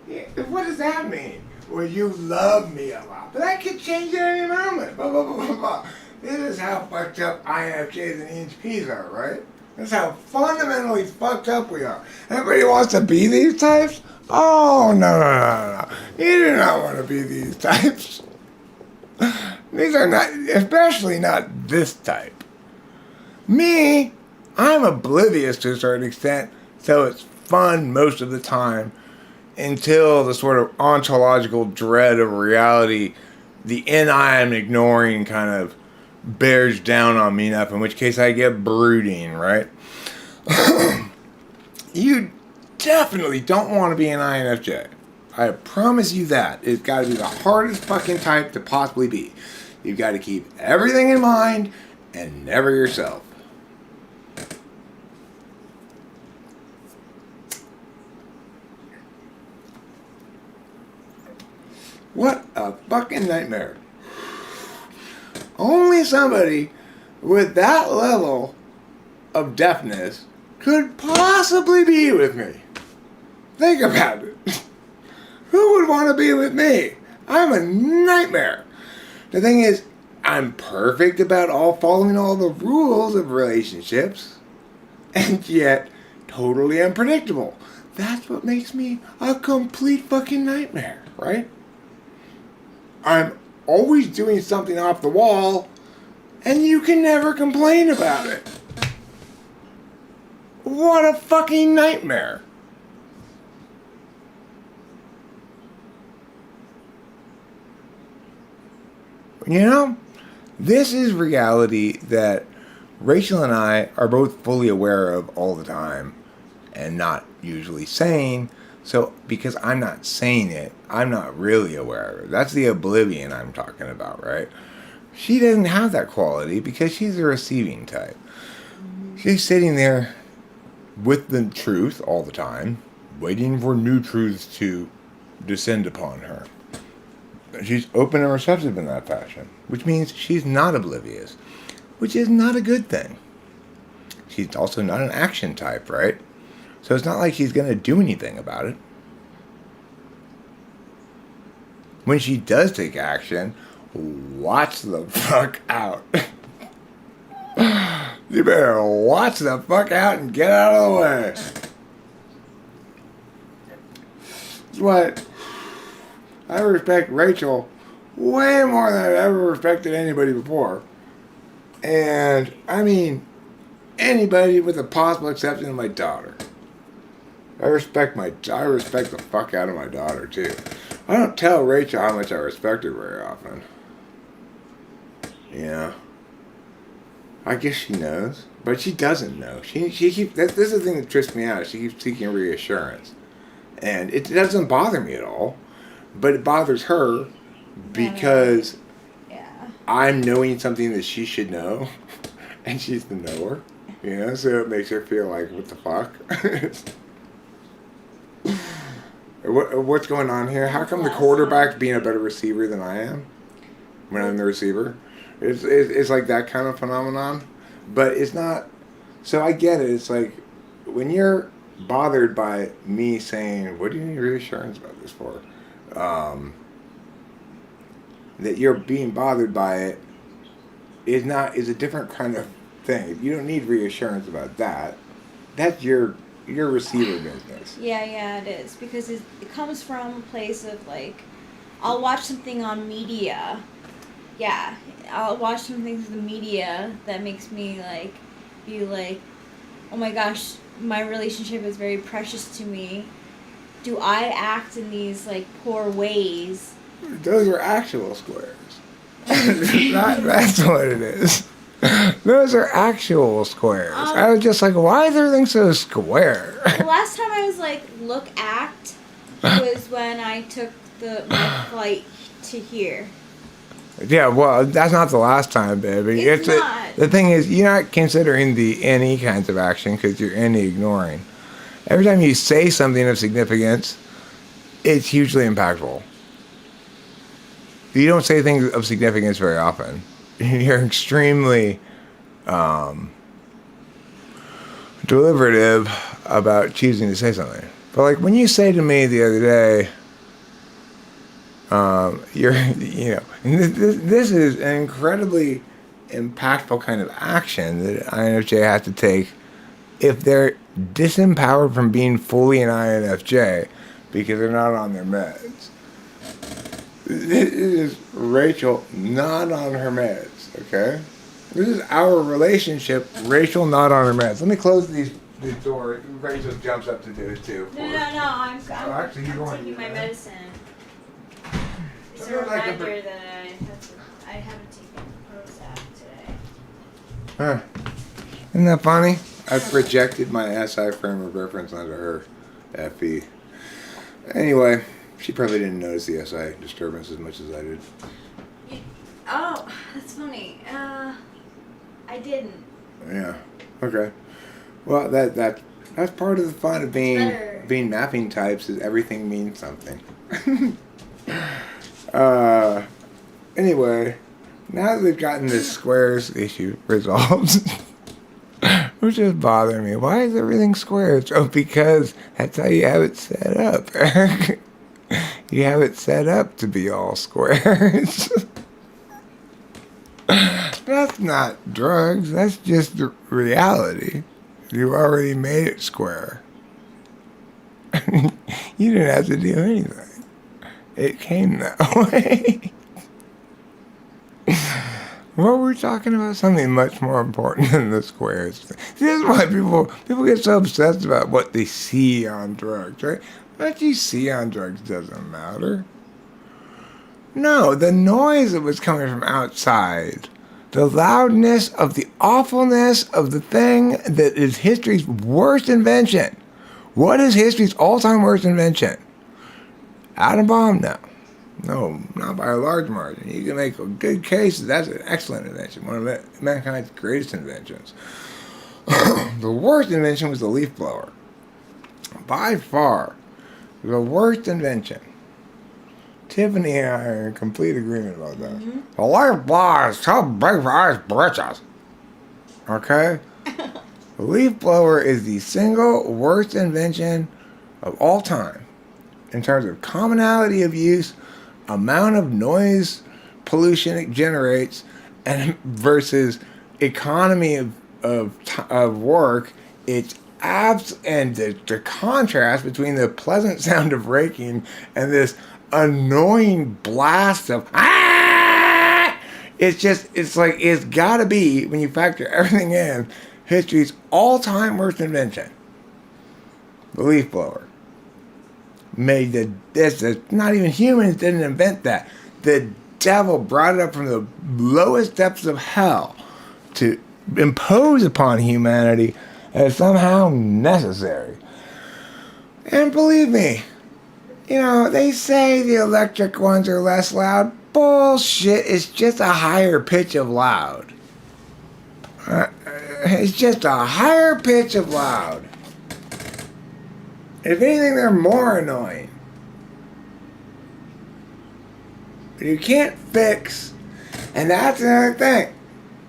Yeah, what does that mean? Well, you love me a lot, but that could change at any moment. Blah, blah, blah, blah, blah. This is how fucked up INFJs and ENTPs are, right? That's how fundamentally fucked up we are. Everybody wants to be these types? Oh, no. You do not want to be these types. These are not, especially not this type. Me, I'm oblivious to a certain extent, so it's fun most of the time until the sort of ontological dread of reality, the I am ignoring kind of bears down on me enough, in which case I get brooding, right? You definitely don't want to be an INFJ. I promise you that. It's got to be the hardest fucking type to possibly be. You've got to keep everything in mind and never yourself. What a fucking nightmare. Only somebody with that level of deafness could possibly be with me. Think about it. Who would want to be with me? I'm a nightmare. The thing is, I'm perfect about following all the rules of relationships, and yet totally unpredictable. That's what makes me a complete fucking nightmare, right? I'm always doing something off the wall, and you can never complain about it. What a fucking nightmare. You know, this is reality that Rachel and I are both fully aware of all the time and not usually saying. So, because I'm not saying it, I'm not really aware of it. That's the oblivion I'm talking about, right? She doesn't have that quality because she's a receiving type. She's sitting there with the truth all the time, waiting for new truths to descend upon her. She's open and receptive in that fashion, which means she's not oblivious, which is not a good thing. She's also not an action type, right? So it's not like she's going to do anything about it. When she does take action, watch the fuck out. You better watch the fuck out and get out of the way. That's what I respect Rachel way more than I've ever respected anybody before. And, I mean, anybody with a possible exception of my daughter. I respect the fuck out of my daughter, too. I don't tell Rachel how much I respect her very often. Yeah. I guess she knows, but she doesn't know. She keeps, this is the thing that trips me out. She keeps seeking reassurance. And it doesn't bother me at all, but it bothers her because I'm knowing something that she should know, and she's the knower. You know, so it makes her feel like, what the fuck? What's going on here? How come the quarterback's being a better receiver than I am when I'm the receiver? It's like that kind of phenomenon, but it's not. So I get it. It's like when you're bothered by me saying, "What do you need reassurance about this for?" That you're being bothered by it is a different kind of thing. You don't need reassurance about that. That's your receiver business. Yeah, it is. Because it comes from a place of, like, I'll watch something on media. Yeah, I'll watch some things in the media that makes me, like, be like, oh my gosh, my relationship is very precious to me. Do I act in these, like, poor ways? Those are actual squares. That's what it is. Those are actual squares. I was just like, why is everything so square? The last time I was like, act was when I took my flight to here. Yeah, well, that's not the last time, baby. It's not. The thing is, you're not considering the any kinds of action because you're any ignoring. Every time you say something of significance, it's hugely impactful. You don't say things of significance very often. You're extremely deliberative about choosing to say something. But like when you say to me the other day, this is an incredibly impactful kind of action that INFJ has to take if they're disempowered from being fully an INFJ because they're not on their meds. This is Rachel not on her meds, okay? This is our relationship, Rachel not on her meds. Let me close these doors. Rachel jumps up to do it too. No, I'm actually, you don't taking my medicine. It's a You're like a reminder that I haven't taken Prozac today. Huh. Isn't that funny? I projected my SI frame of reference onto her FE. Anyway, she probably didn't notice the SI disturbance as much as I did. Oh, that's funny. I didn't. Yeah. Okay. Well, that's part of the fun of being mapping types is everything means something. Anyway, now that we've gotten this squares issue resolved, which is bothering me. Why is everything squares? Oh, because that's how you have it set up. You have it set up to be all squares. That's not drugs. That's just the reality. You already made it square. You didn't have to do anything. It came that way. Well, we're talking about something much more important than the squares. This is why people get so obsessed about what they see on drugs, right? What you see on drugs doesn't matter. No, the noise that was coming from outside, the loudness of the awfulness of the thing that is history's worst invention. What is history's all-time worst invention? Atom bomb? No. No, not by a large margin. You can make a good case that that's an excellent invention, one of mankind's greatest inventions. The worst invention was the leaf blower. By far, the worst invention. Tiffany and I are in complete agreement about that. Mm-hmm. The leaf blower is too big for our britches. Okay? The leaf blower is the single worst invention of all time in terms of commonality of use, amount of noise pollution it generates, and versus economy of work. It's and the contrast between the pleasant sound of raking and this annoying blast of it's like it's gotta be, when you factor everything in, history's all-time worst invention. The leaf blower. Not even humans didn't invent that. The devil brought it up from the lowest depths of hell to impose upon humanity as somehow necessary. And believe me, they say the electric ones are less loud. Bullshit. It's just a higher pitch of loud. It's just a higher pitch of loud. If anything, they're more annoying. But you can't fix, and that's another thing.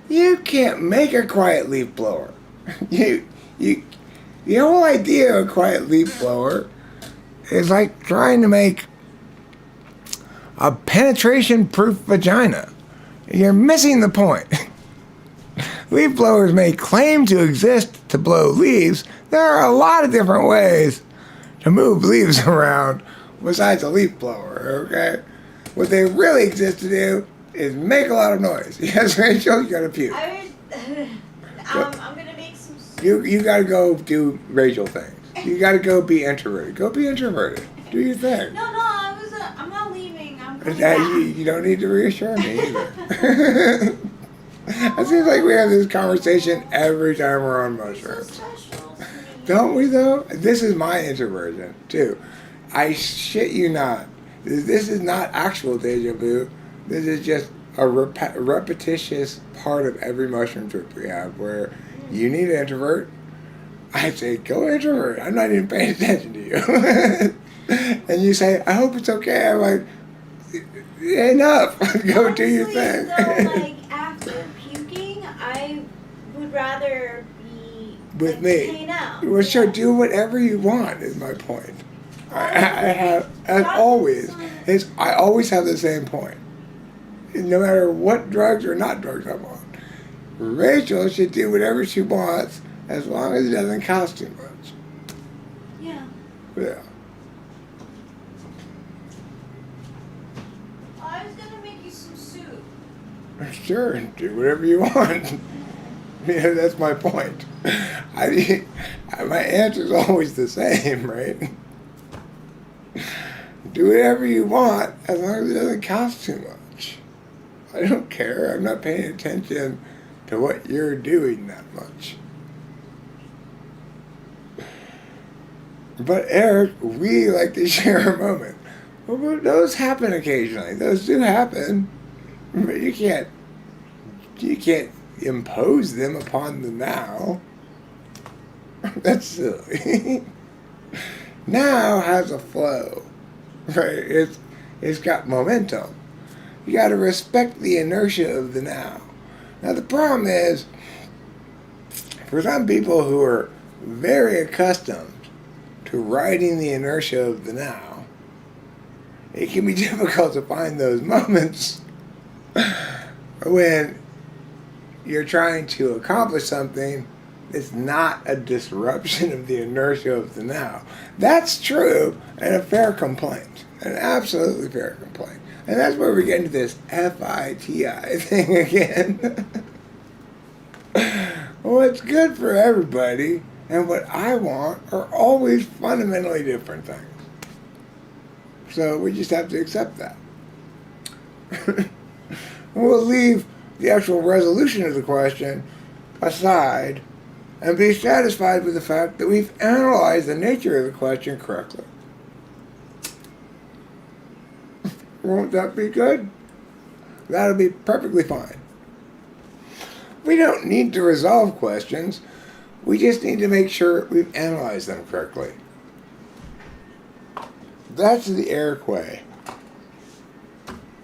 You can't make a quiet leaf blower. The whole idea of a quiet leaf blower is like trying to make a penetration-proof vagina. You're missing the point. Leaf blowers may claim to exist to blow leaves. There are a lot of different ways to move leaves around besides a leaf blower, okay? What they really exist to do is make a lot of noise. Yes, Rachel, you gotta puke. I'm gonna make some... You gotta go do Rachel things. You gotta go be introverted. Go be introverted. Do your thing. No, I'm not leaving. I'm coming back. You don't need to reassure me either. It seems like we have this conversation every time we're on mushrooms. Don't we, though? This is my introversion, too. I shit you not. This is not actual deja vu. This is just a repetitious part of every mushroom trip we have where you need an introvert. I say, go introvert. I'm not even paying attention to you. And you say, I hope it's okay. I'm like, enough. Go do your thing. Though, after puking, I would rather be with me. Hanging out. Well, sure, do whatever you want is my point. I have, as always, I always have the same point. No matter what drugs or not drugs I'm on. Rachel should do whatever she wants as long as it doesn't cost too much. Yeah. Yeah. I was gonna make you some soup. Sure, do whatever you want. Yeah, that's my point. My answer's always the same, right? Do whatever you want as long as it doesn't cost too much. I don't care. I'm not paying attention to what you're doing that much. But Eric, we like to share a moment. Well, those happen occasionally. Those do happen. But you can't impose them upon the now. That's silly. Now has a flow, right? It's got momentum. You got to respect the inertia of the now. Now the problem is, for some people who are very accustomed to riding the inertia of the now, it can be difficult to find those moments when you're trying to accomplish something that's not a disruption of the inertia of the now. That's true, and a fair complaint. An absolutely fair complaint. And that's where we get into this FITI thing again. What's good for everybody and what I want are always fundamentally different things. So we just have to accept that. We'll leave the actual resolution of the question aside and be satisfied with the fact that we've analyzed the nature of the question correctly. Won't that be good? That'll be perfectly fine. We don't need to resolve questions. We just need to make sure we've analyzed them correctly. That's the Eric way.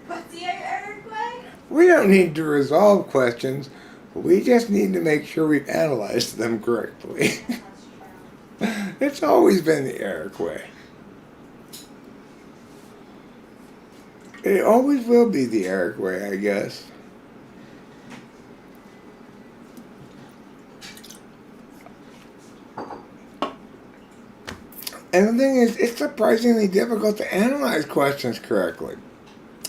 What's the Eric way? We don't need to resolve questions. We just need to make sure we've analyzed them correctly. It's always been the Eric way. It always will be the Eric way, I guess. And the thing is, it's surprisingly difficult to analyze questions correctly.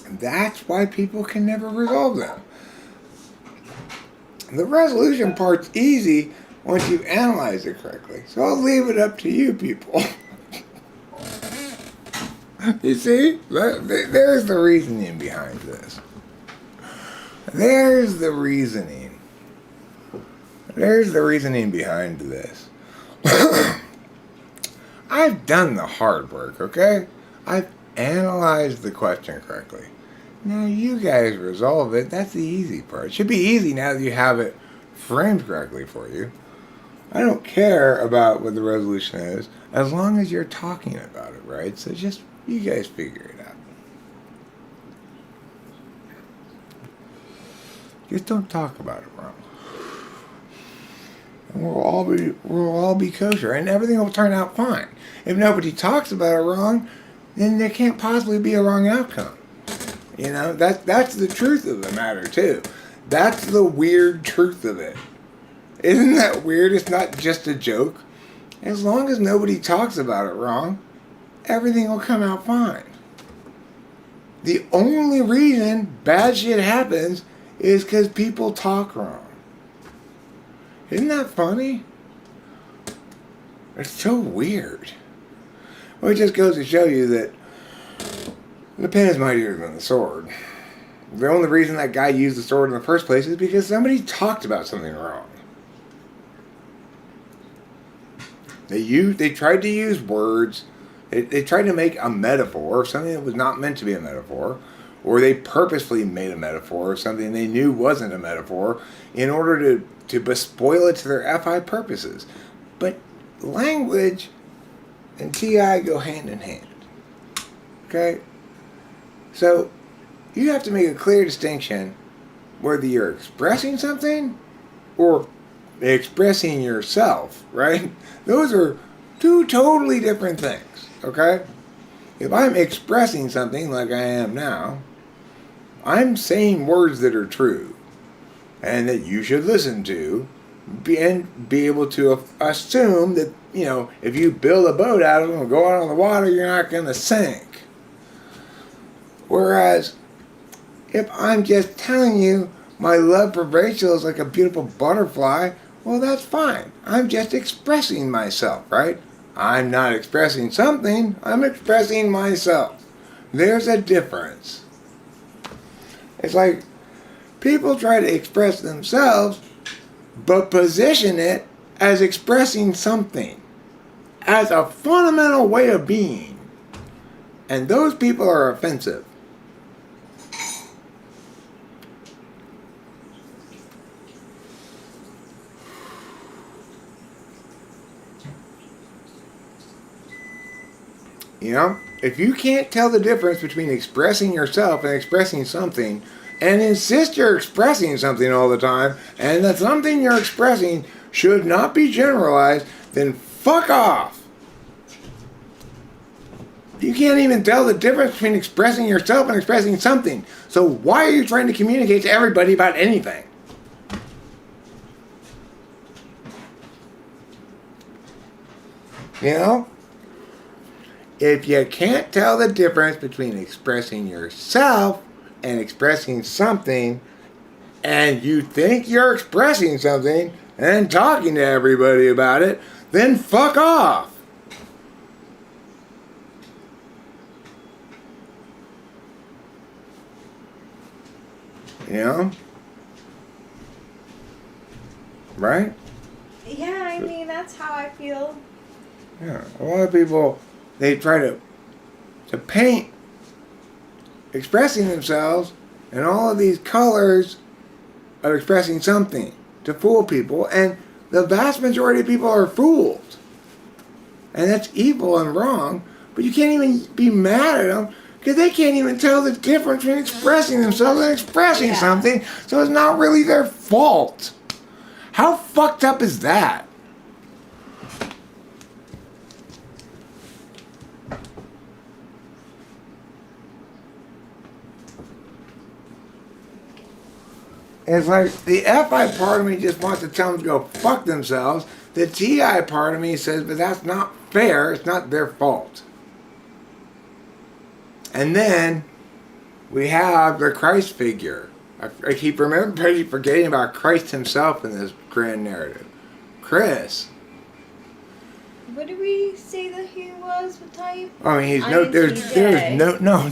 That's why people can never resolve them. The resolution part's easy once you've analyzed it correctly. So I'll leave it up to you people. You see? There's the reasoning behind this. There's the reasoning. There's the reasoning behind this. I've done the hard work, okay? I've analyzed the question correctly. Now you guys resolve it. That's the easy part. It should be easy now that you have it framed correctly for you. I don't care about what the resolution is as long as you're talking about it, right? So just, you guys figure it out. Just don't talk about it wrong. And we'll all be kosher, and everything will turn out fine. If nobody talks about it wrong, then there can't possibly be a wrong outcome. You know, that's the truth of the matter too. That's the weird truth of it. Isn't that weird? It's not just a joke. As long as nobody talks about it wrong, everything will come out fine. The only reason bad shit happens is because people talk wrong. Isn't that funny? It's so weird. Well, it just goes to show you that the pen is mightier than the sword. The only reason that guy used the sword in the first place is because somebody talked about something wrong. They tried to use words. They tried to make a metaphor of something that was not meant to be a metaphor. Or they purposely made a metaphor of something they knew wasn't a metaphor in order to spoil it to their FI purposes. But language and TI go hand in hand. Okay? So, you have to make a clear distinction whether you're expressing something or expressing yourself, right? Those are two totally different things, okay? If I'm expressing something like I am now, I'm saying words that are true and that you should listen to and be able to assume that, you know, if you build a boat out of them and go out on the water, you're not going to sink. Whereas, if I'm just telling you my love for Rachel is like a beautiful butterfly, well, that's fine. I'm just expressing myself, right? I'm not expressing something, I'm expressing myself. There's a difference. It's like people try to express themselves, but position it as expressing something, as a fundamental way of being. And those people are offensive. You know, if you can't tell the difference between expressing yourself and expressing something, and insist you're expressing something all the time, and that something you're expressing should not be generalized, then fuck off. You can't even tell the difference between expressing yourself and expressing something. So why are you trying to communicate to everybody about anything? You know? If you can't tell the difference between expressing yourself and expressing something, and you think you're expressing something and talking to everybody about it, then fuck off. You know? Right? Yeah, I mean, that's how I feel. Yeah, a lot of people, they try to paint expressing themselves and all of these colors of expressing something to fool people, and the vast majority of people are fooled. And that's evil and wrong, but you can't even be mad at them because they can't even tell the difference between expressing themselves and expressing something, so it's not really their fault. How fucked up is that? It's like the FI part of me just wants to tell them to go fuck themselves. The TI part of me says, but that's not fair. It's not their fault. And then we have the Christ figure. I keep forgetting about Christ himself in this grand narrative. Chris. What did we say that he was? What type? I mean,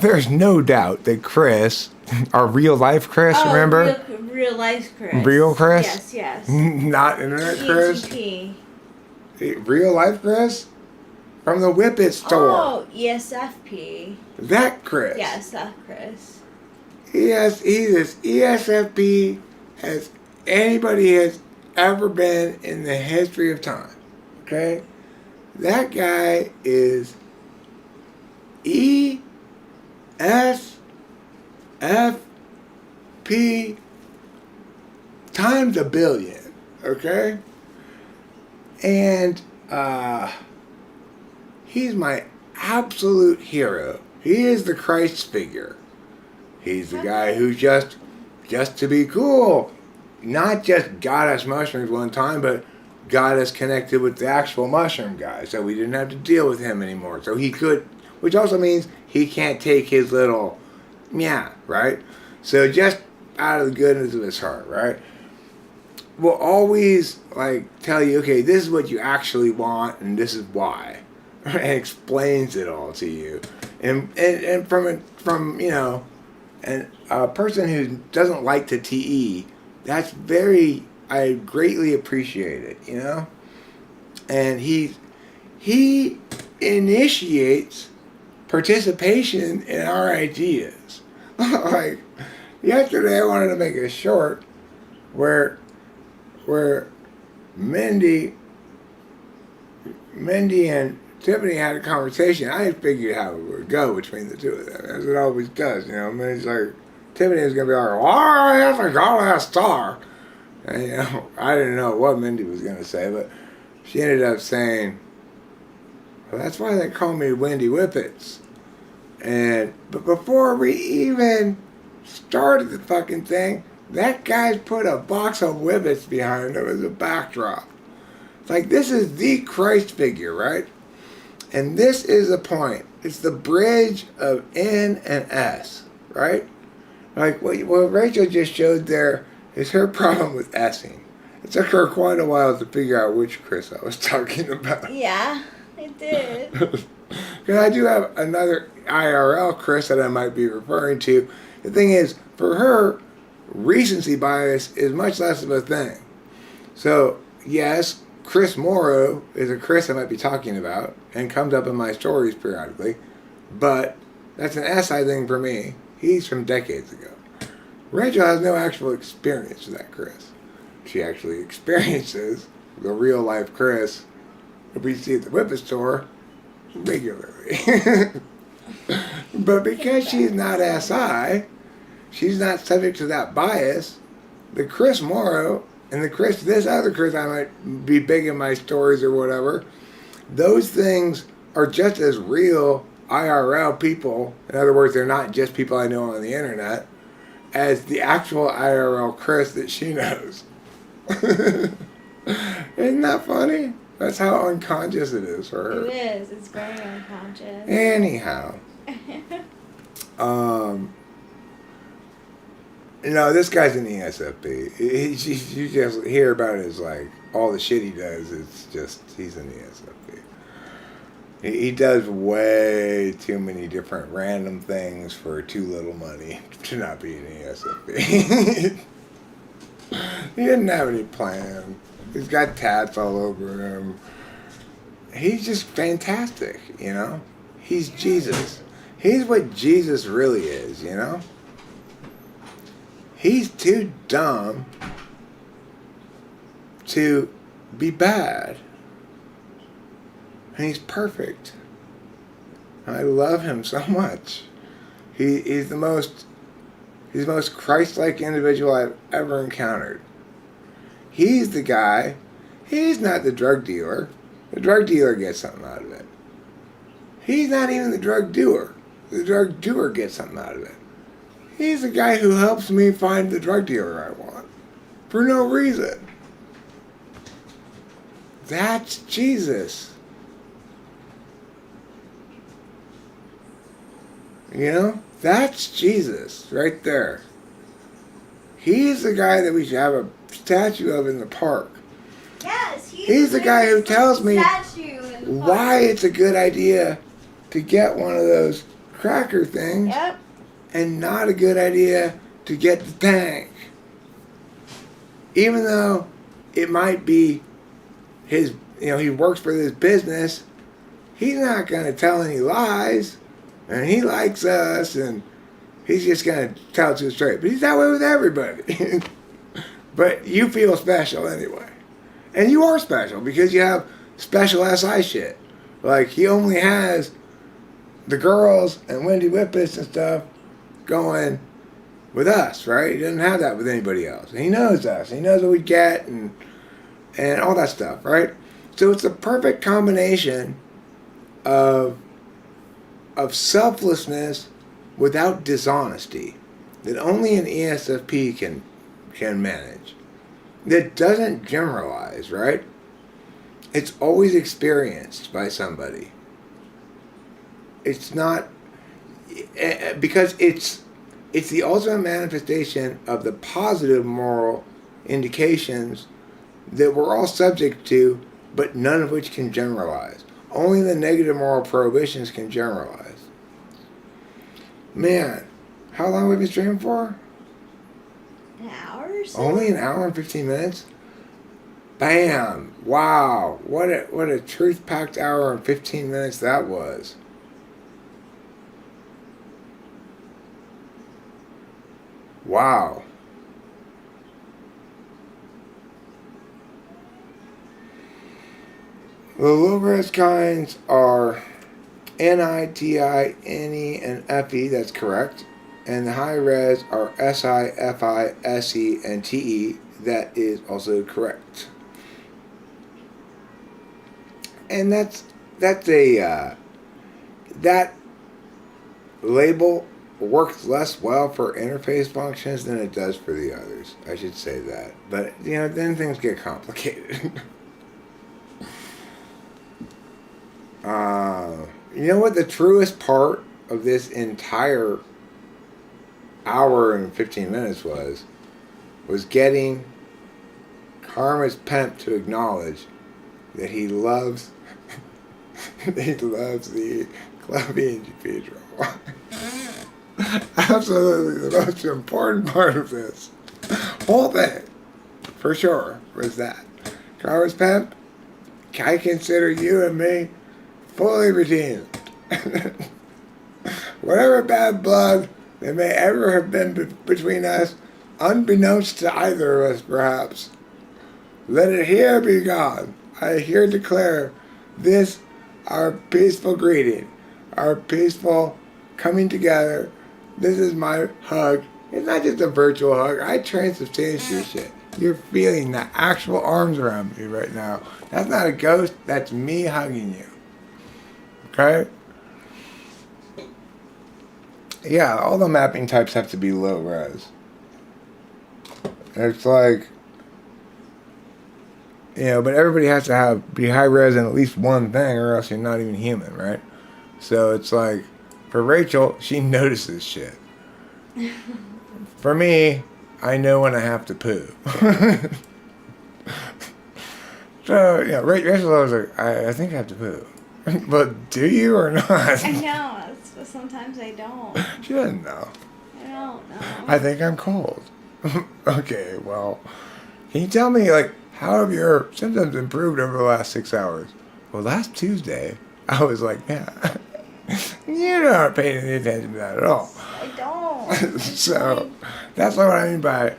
there's no doubt that Chris, our real life Chris, remember? Real life Chris. Real Chris? Yes, yes. Not internet Chris? EGP. Real life Chris? From the whippet store. Oh, ESFP. That Chris. Yes, that Chris. He's as ESFP as anybody has ever been in the history of time. Okay? That guy is ESFP times a billion. Okay? And he's my absolute hero. He is the Christ figure. He's the guy who just to be cool, not just got us mushrooms one time, but got us connected with the actual mushroom guy, so we didn't have to deal with him anymore. So he could, which also means he can't take his little, right? So just out of the goodness of his heart, right? Will always tell you, okay, this is what you actually want, and this is why, and explains it all to you, and from and a person who doesn't like to TE, that's I greatly appreciate it, and he initiates participation in our ideas. Like yesterday, I wanted to make a short where Mindy and Tiffany had a conversation. I figured how it would go between the two of them, as it always does. Mindy's like, Tiffany is gonna be like, "Oh, that's a goddess star," And, I didn't know what Mindy was going to say, but she ended up saying, well, that's why they call me Wendy Whippets. But before we even started the fucking thing, that guy's put a box of whippets behind him as a backdrop. It's like, this is the Christ figure, right? And this is the point. It's the bridge of N and S, right? Like what Rachel just showed there is her problem with S-ing. It took her quite a while to figure out which Chris I was talking about. Yeah, it did. Because I do have another IRL Chris that I might be referring to. The thing is, for her, recency bias is much less of a thing. So, yes, Chris Morrow is a Chris I might be talking about and comes up in my stories periodically. But that's an SI thing for me. He's from decades ago. Rachel has no actual experience with that Chris. She actually experiences the real life Chris that we see at the whippet store regularly. But because she's not SI, she's not subject to that bias. The Chris Morrow and this other Chris I might be big in my stories or whatever, those things are just as real IRL people. In other words, they're not just people I know on the internet, as the actual IRL Chris that she knows. Isn't that funny? That's how unconscious it is for her. It is. It's very unconscious. Anyhow. This guy's an ESFP. You just hear about his, like, all the shit he does. It's just, he's an ESFP. He does way too many different random things for too little money to not be an ESFP. He didn't have any plan. He's got tats all over him. He's just fantastic, He's Jesus. He's what Jesus really is, He's too dumb to be bad. And he's perfect. I love him so much. He's the most Christ-like individual I've ever encountered. He's the guy. He's not the drug dealer. The drug dealer gets something out of it. He's not even the drug doer. The drug doer gets something out of it. He's the guy who helps me find the drug dealer I want. For no reason. That's Jesus. That's Jesus right there. He's the guy that we should have a statue of in the park. Yes, he's the guy who tells me why it's a good idea to get one of those cracker things. Yep. And not a good idea to get the tank. Even though it might be his, he works for this business, he's not going to tell any lies. And he likes us, and he's just going to tell it to us straight. But he's that way with everybody. But you feel special anyway. And you are special because you have special SI shit. Like, he only has the girls and Wendy Whippets and stuff going with us, right? He doesn't have that with anybody else. And he knows us. He knows what we get and all that stuff, right? So it's a perfect combination of selflessness without dishonesty that only an ESFP can manage. That doesn't generalize, right? It's always experienced by somebody. It's not because it's the ultimate manifestation of the positive moral indications that we're all subject to, but none of which can generalize. Only the negative moral prohibitions can generalize. Man, how long have we been streaming for? An hour or so? Only an hour and 15 minutes? Bam! Wow! What a truth-packed hour and 15 minutes that was. Wow. The low-res kinds are NI, TI, NE, and FE, that's correct. And the high-res are SI, FI, SE, and TE, that is also correct. And that's a that label works less well for interface functions than it does for the others. I should say that. But, then things get complicated. You know what the truest part of this entire hour and 15 minutes was getting Karma's pimp to acknowledge that he loves the Colombian cathedral. Absolutely the most important part of this whole thing, for sure, was that. Karma's pimp, I consider you and me fully redeemed. Whatever bad blood there may ever have been between us, unbeknownst to either of us perhaps, let it here be gone. I here declare this our peaceful greeting, our peaceful coming together. This is my hug. It's not just a virtual hug. I transubstantiate shit. You're feeling the actual arms around me right now. That's not a ghost. That's me hugging you. Okay? Yeah, all the mapping types have to be low res. It's like, but everybody has to be high res in at least one thing, or else you're not even human, right? So it's like, for Rachel, she notices shit. For me, I know when I have to poo. So, Rachel was like, I think I have to poo. But do you or not? I know, but sometimes I don't. She doesn't know. I don't know. I think I'm cold. Okay, well, can you tell me, how have your symptoms improved over the last 6 hours? Well, last Tuesday, I was like, yeah, you're not paying any attention to that at all. I don't. So, that's what I mean by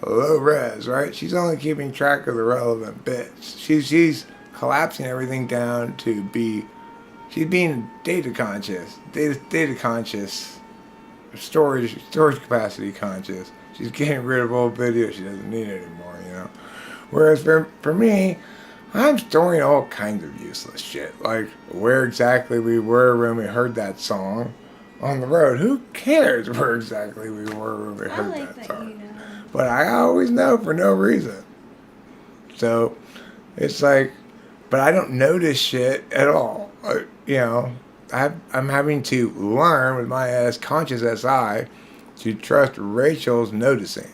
low res, right? She's only keeping track of the relevant bits. She's collapsing everything down to be, she's being data conscious, storage capacity conscious. She's getting rid of old video she doesn't need anymore, Whereas for me, I'm storing all kinds of useless shit, like where exactly we were when we heard that song on the road. Who cares where exactly we were when we heard that song? But I always know for no reason. So it's like, but I don't notice shit at all. I'm having to learn with my conscious SI to trust Rachel's noticing.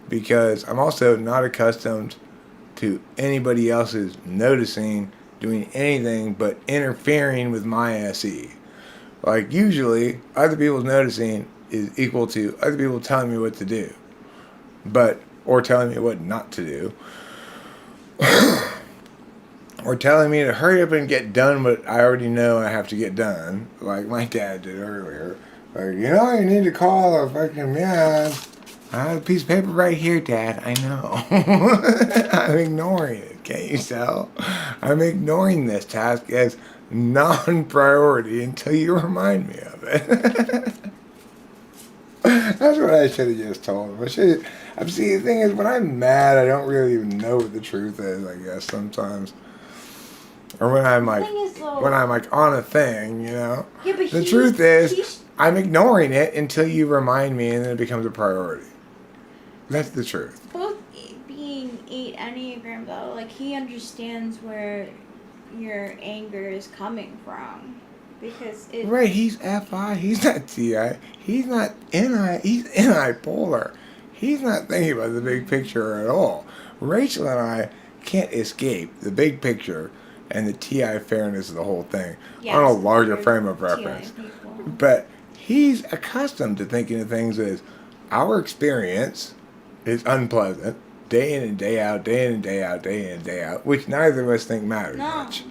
Because I'm also not accustomed to anybody else's noticing, doing anything but interfering with my SE. Like, usually, other people's noticing is equal to other people telling me what to do. Or telling me what not to do. Or telling me to hurry up and get done what I already know I have to get done. Like my dad did earlier. Like, you need to call a fucking I have a piece of paper right here, Dad. I know. I'm ignoring it. Can't you tell? I'm ignoring this task as non-priority until you remind me of it. That's what I should have just told him. See, the thing is, when I'm mad, I don't really even know what the truth is, I guess, sometimes. Or when I'm on a thing, Yeah, but the truth is, I'm ignoring it until you remind me, and then it becomes a priority. That's the truth. Both being 8 Enneagram, though, he understands where your anger is coming from. Because Right, he's FI, he's not TI, he's not NI, he's NI polar. He's not thinking about the big picture at all. Rachel and I can't escape the big picture and the TI fairness of the whole thing on a larger frame of reference. But he's accustomed to thinking of things as our experience is unpleasant, day in and day out, day in and day out, day in and day out, which neither of us think matters much.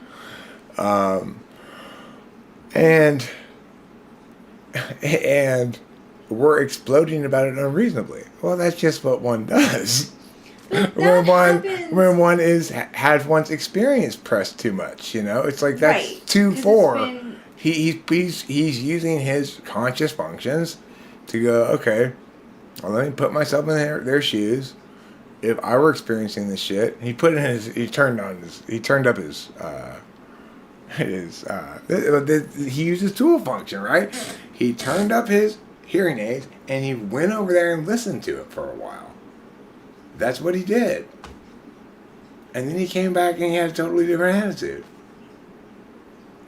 And we're exploding about it unreasonably. Well, that's just what one does. When one has one's experience pressed too much, It's like that's right. 2-4. He's using his conscious functions to go, okay, well, let me put myself in their shoes. if I were experiencing this shit, he turned up he used his tool function, right? He turned up his hearing aids and he went over there and listened to it for a while. That's what he did. And then he came back and he had a totally different attitude.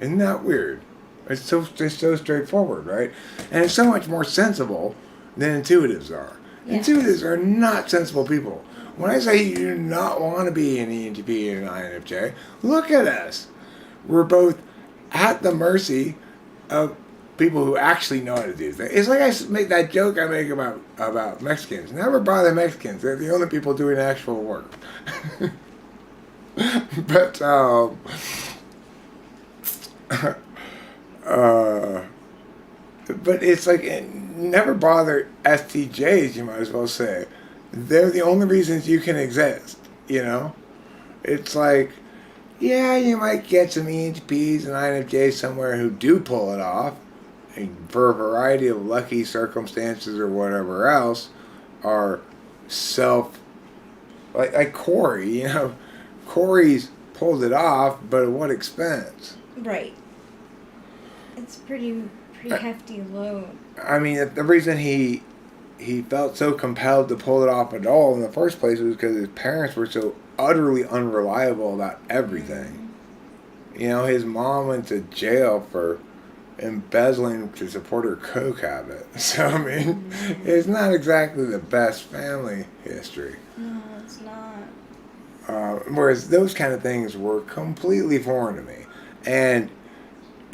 Isn't that weird? It's so straightforward, right? And it's so much more sensible than intuitives are. Yeah. Intuitives are not sensible people. When I say you do not want to be an ENTP and an INFJ, look at us. We're both at the mercy of people who actually know how to do things. It's like I make that joke I make about Mexicans. Never bother Mexicans. They're the only people doing actual work. But but it's like, never bother STJs, you might as well say. They're the only reasons you can exist, you know? It's like, yeah, you might get some ENTPs and INFJs somewhere who do pull it off, and for a variety of lucky circumstances or whatever else, are like Corey, you know? Corey's pulled it off, but at what expense? Right. It's pretty hefty load. I mean, the reason he felt so compelled to pull it off at all in the first place was because his parents were so utterly unreliable about everything. You know, his mom went to jail for embezzling to support her coke habit. So, I mean, it's not exactly the best family history. No, it's not. Whereas those kind of things were completely foreign to me.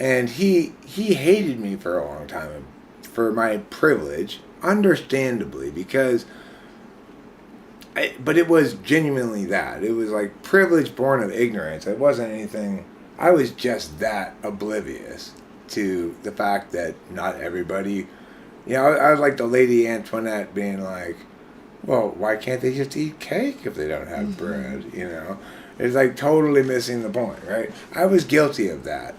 And he hated me for a long time for my privilege, understandably, because but it was genuinely that. It was like privilege born of ignorance. It wasn't anything. I was just that oblivious to the fact that not everybody, you know, I was like the Lady Antoinette being like, well, why can't they just eat cake if they don't have bread, you know? It's like totally missing the point, right? I was guilty of that.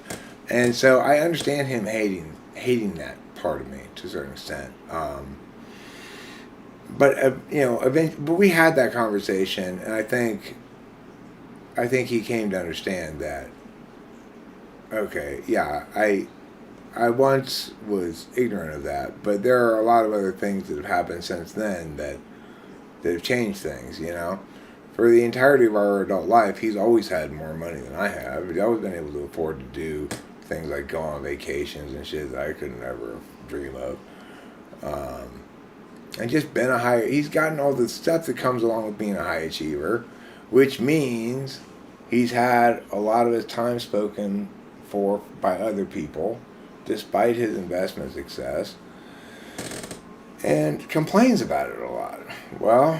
And so I understand him hating that part of me to a certain extent. But you know, but we had that conversation, and I think he came to understand that. Okay, yeah, I once was ignorant of that, but there are a lot of other things that have happened since then that have changed things. You know, for the entirety of our adult life, he's always had more money than I have. He's always been able to afford to do things like go on vacations and shit that I could never dream of. And just been he's gotten all the stuff that comes along with being a high achiever, which means he's had a lot of his time spoken for by other people, despite his investment success, and complains about it a lot. Well,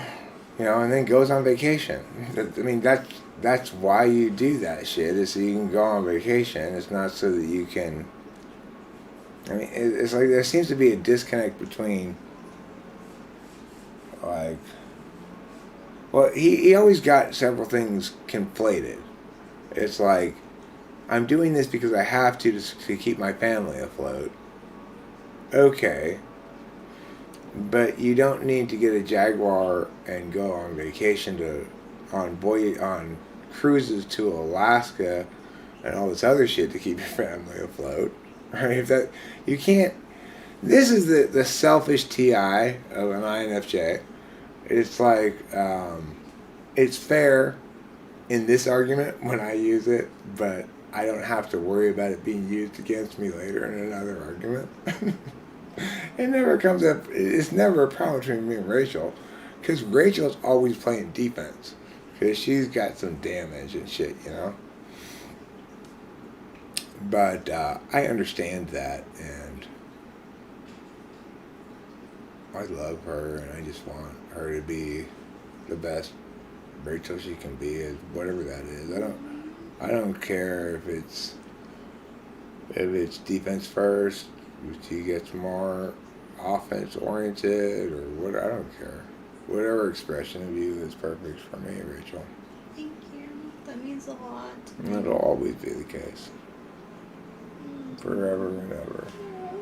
you know, and then goes on vacation. I mean, that's why you do that shit, is so you can go on vacation. It's not so that you can... I mean, it's like there seems to be a disconnect between, like... Well, he always got several things conflated. It's like, I'm doing this because I have to keep my family afloat. Okay. But you don't need to get a Jaguar and go on vacation on cruises to Alaska and all this other shit to keep your family afloat, right? If that you can't. This is the selfish TI of an INFJ. It's like it's fair in this argument when I use it, but I don't have to worry about it being used against me later in another argument. It never comes up. It's never a problem between me and Rachel, because Rachel's always playing defense, because she's got some damage and shit, you know. But I understand that, and I love her, and I just want her to be the best Rachel she can be, as whatever that is. I don't care if it's defense first. If she gets more offense oriented or what, I don't care. Whatever expression of you is perfect for me, Rachel. Thank you. That means a lot. And that'll always be the case. Forever and ever.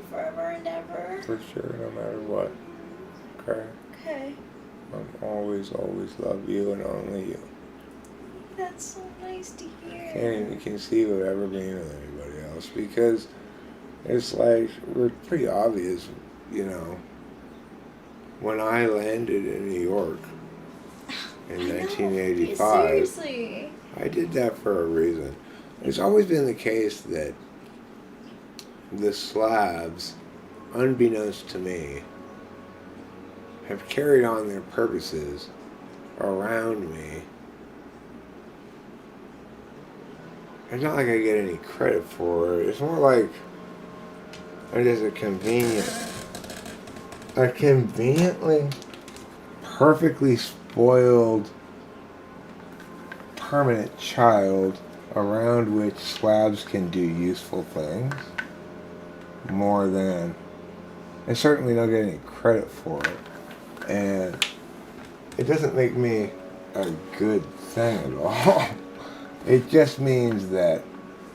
Forever and ever. For sure, no matter what. Okay. Okay. I'll always, always love you and only you. That's so nice to hear. Can't even conceive of ever being with anybody else because it's like, we're pretty obvious, you know. When I landed in New York in 1985, Seriously. I did that for a reason. It's always been the case that the Slavs, unbeknownst to me, have carried on their purposes around me. It's not like I get any credit for it. It's more like it is a conveniently, perfectly spoiled, permanent child around which Slavs can do useful things more than, and certainly don't get any credit for it. And it doesn't make me a good thing at all. It just means that,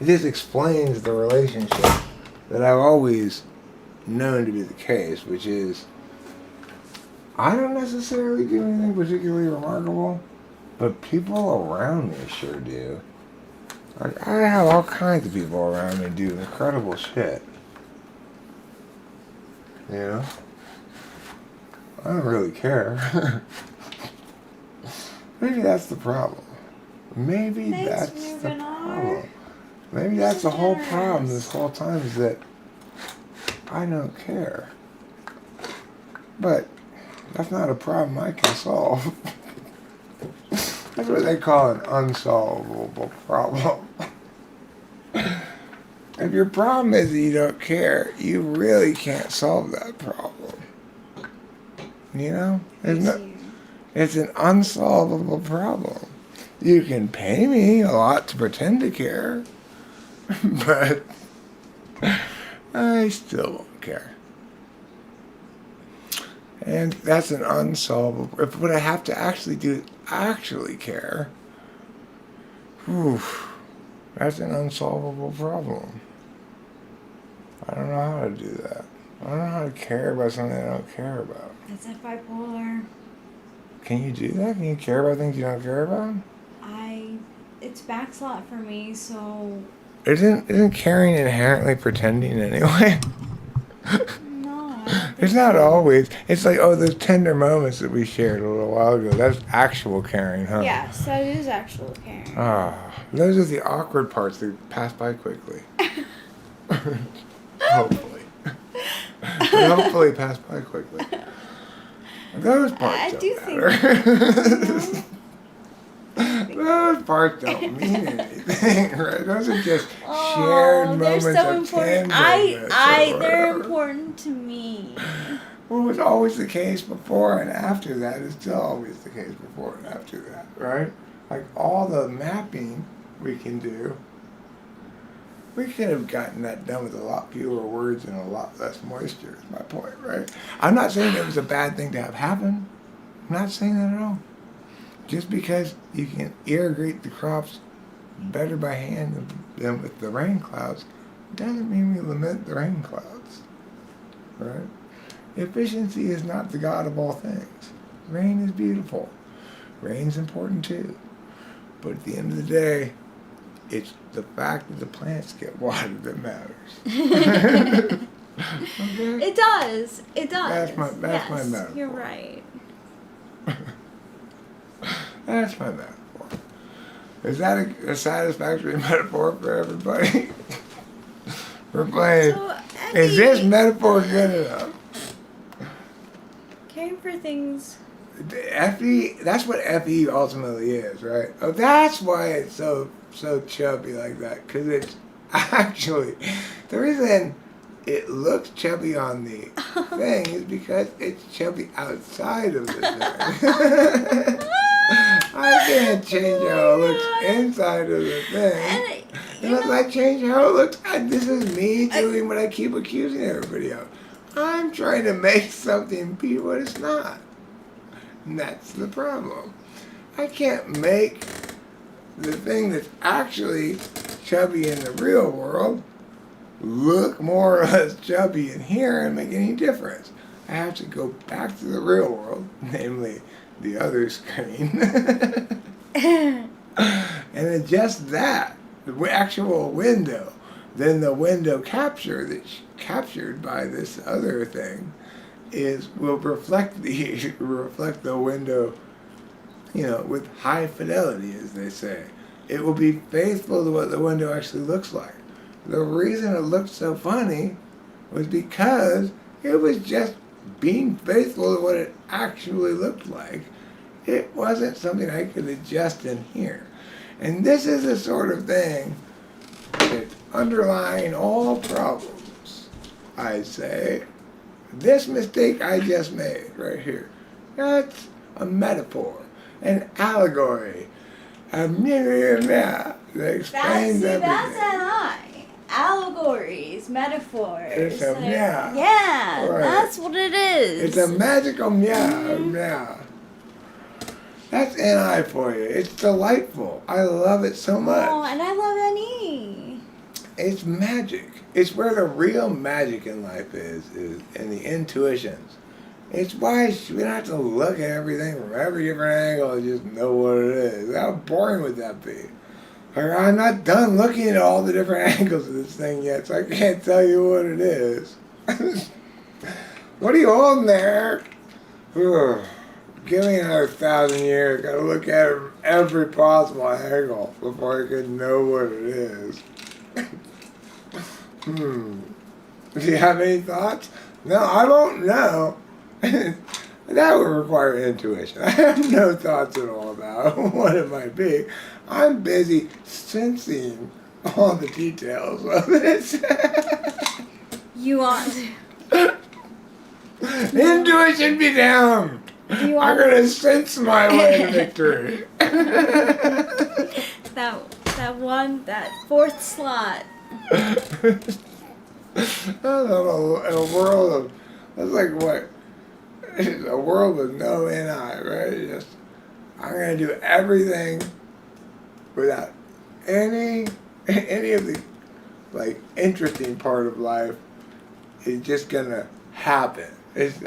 it just explains the relationship that I've always known to be the case, which is, I don't necessarily do anything particularly remarkable, but people around me sure do. Like, I have all kinds of people around me do incredible shit. You know? I don't really care. Maybe that's the problem. Maybe that's the problem. Maybe that's the whole problem this whole time, is that I don't care. But that's not a problem I can solve. That's what they call an unsolvable problem. If your problem is that you don't care, you really can't solve that problem. You know? It's an unsolvable problem. You can pay me a lot to pretend to care, but I still won't care. And that's an unsolvable. If what I have to actually do is actually care, that's an unsolvable problem. I don't know how to do that. I don't know how to care about something I don't care about. That's a bipolar. Can you do that? Can you care about things you don't care about? It's backslot for me, so... Isn't caring inherently pretending anyway? No. It's not always. It's like, oh, those tender moments that we shared a little while ago. That's actual caring, huh? Yes, that is actual caring. Those are the awkward parts that pass by quickly. Hopefully. But hopefully pass by quickly. Those parts don't matter. Those parts don't mean anything, right? Those are just shared moments they're so of important. They're important to me. Well, it was always the case before and after that. It's still always the case before and after that, right? Like all the mapping we can do, we could have gotten that done with a lot fewer words and a lot less moisture, is my point, right? I'm not saying it was a bad thing to have happen. I'm not saying that at all. Just because you can irrigate the crops better by hand than with the rain clouds doesn't mean we lament the rain clouds, right? Efficiency is not the god of all things. Rain is beautiful. Rain's important too. But at the end of the day, it's the fact that the plants get watered that matters. Okay? It does. That's my metaphor. You're right. That's my metaphor. Is that a satisfactory metaphor for everybody? We're playing. So, is this metaphor good enough? Caring for things. Effie, that's what Effie ultimately is, right? Oh, that's why it's so chubby like that. Because it's actually, the reason it looks chubby on the thing is because it's chubby outside of the thing. I can't change how it looks inside of the thing. Unless I change how it looks. This is me doing what I keep accusing everybody of. I'm trying to make something be what it's not. And that's the problem. I can't make the thing that's actually chubby in the real world look more or less chubby in here and make any difference. I have to go back to the real world, namely the other screen and adjust that, the actual window. Then the window capture that's captured by this other thing will reflect the window, with high fidelity, as they say. It will be faithful to what the window actually looks like. The reason it looked so funny was because it was just being faithful to what it actually looked like. It wasn't something I could adjust in here. And this is the sort of thing that's underlying all problems, I say. This mistake I just made right here, that's a metaphor, an allegory, a that explains everything. That's an lie. Allegories, metaphors. It's a meow. Yeah, Right. that's what it is. It's a magical meow, meow. That's NI for you. It's delightful. I love it so much. Oh, and I love NE. It's magic. It's where the real magic in life is in the intuitions. It's why we don't have to look at everything from every different angle and just know what it is. How boring would that be? I'm not done looking at all the different angles of this thing yet, so I can't tell you what it is. What are you holding there? Ugh. Give me another 1,000 years. Gotta look at it from every possible angle before I can know what it is. Do you have any thoughts? No, I won't know. That would require intuition. I have no thoughts at all about what it might be. I'm busy sensing all the details of this. You want to... Intuition be damned! You I'm want gonna sense my way to victory. that fourth slot. In a world of, that's like what? It's a world with no NI, right? Just, I'm gonna do everything without any of the interesting part of life. It's just gonna happen. It's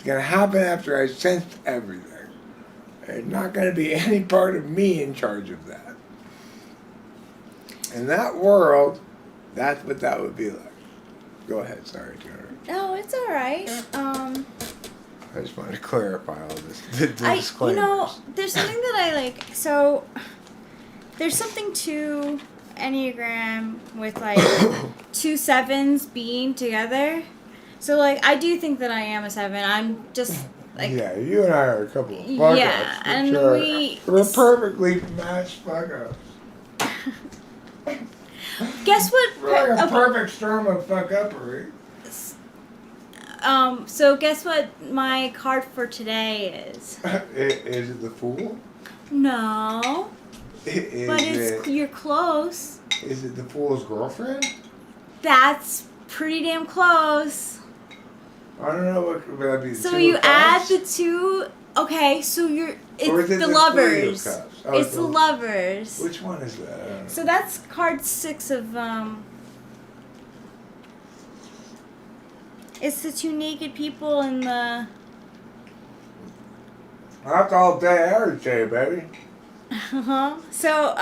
gonna happen after I sensed everything. There's not gonna be any part of me in charge of that. In that world, that's what that would be like. Go ahead, sorry, Jennifer. No, it's all right. I just wanted to clarify all this. The disclaimers. There's something that I like. So, there's something to Enneagram with 2 7s being together. So I do think that I am a 7. I'm just yeah, you and I are a couple of fuck yeah, ups. and sure. we're perfectly matched fuck ups. Guess what? We're like a perfect storm of fuck uppery. So guess what my card for today is? Is it the Fool? No. You're close. Is it the Fool's girlfriend? That's pretty damn close. I don't know what would that be. So you add the two. Okay, so it's the lovers. It's the lovers. Which one is that? I don't know. So that's card 6 of It's the 2 naked people in the. That's all day, every day, baby. So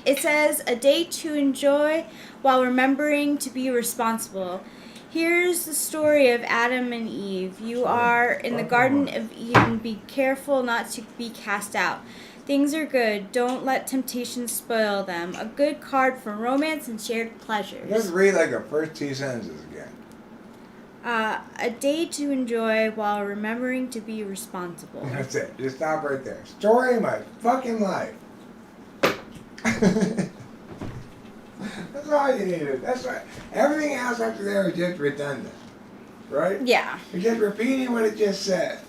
it says a day to enjoy while remembering to be responsible. Here's the story of Adam and Eve. You are in the Garden of Eden. Be careful not to be cast out. Things are good. Don't let temptation spoil them. A good card for romance and shared pleasures. Just read the first 2 sentences again. A day to enjoy while remembering to be responsible. That's it. Just stop right there. Story of my fucking life. That's all you needed. That's right. Everything else after there is just redundant. Right? Yeah. You're just repeating what it just said.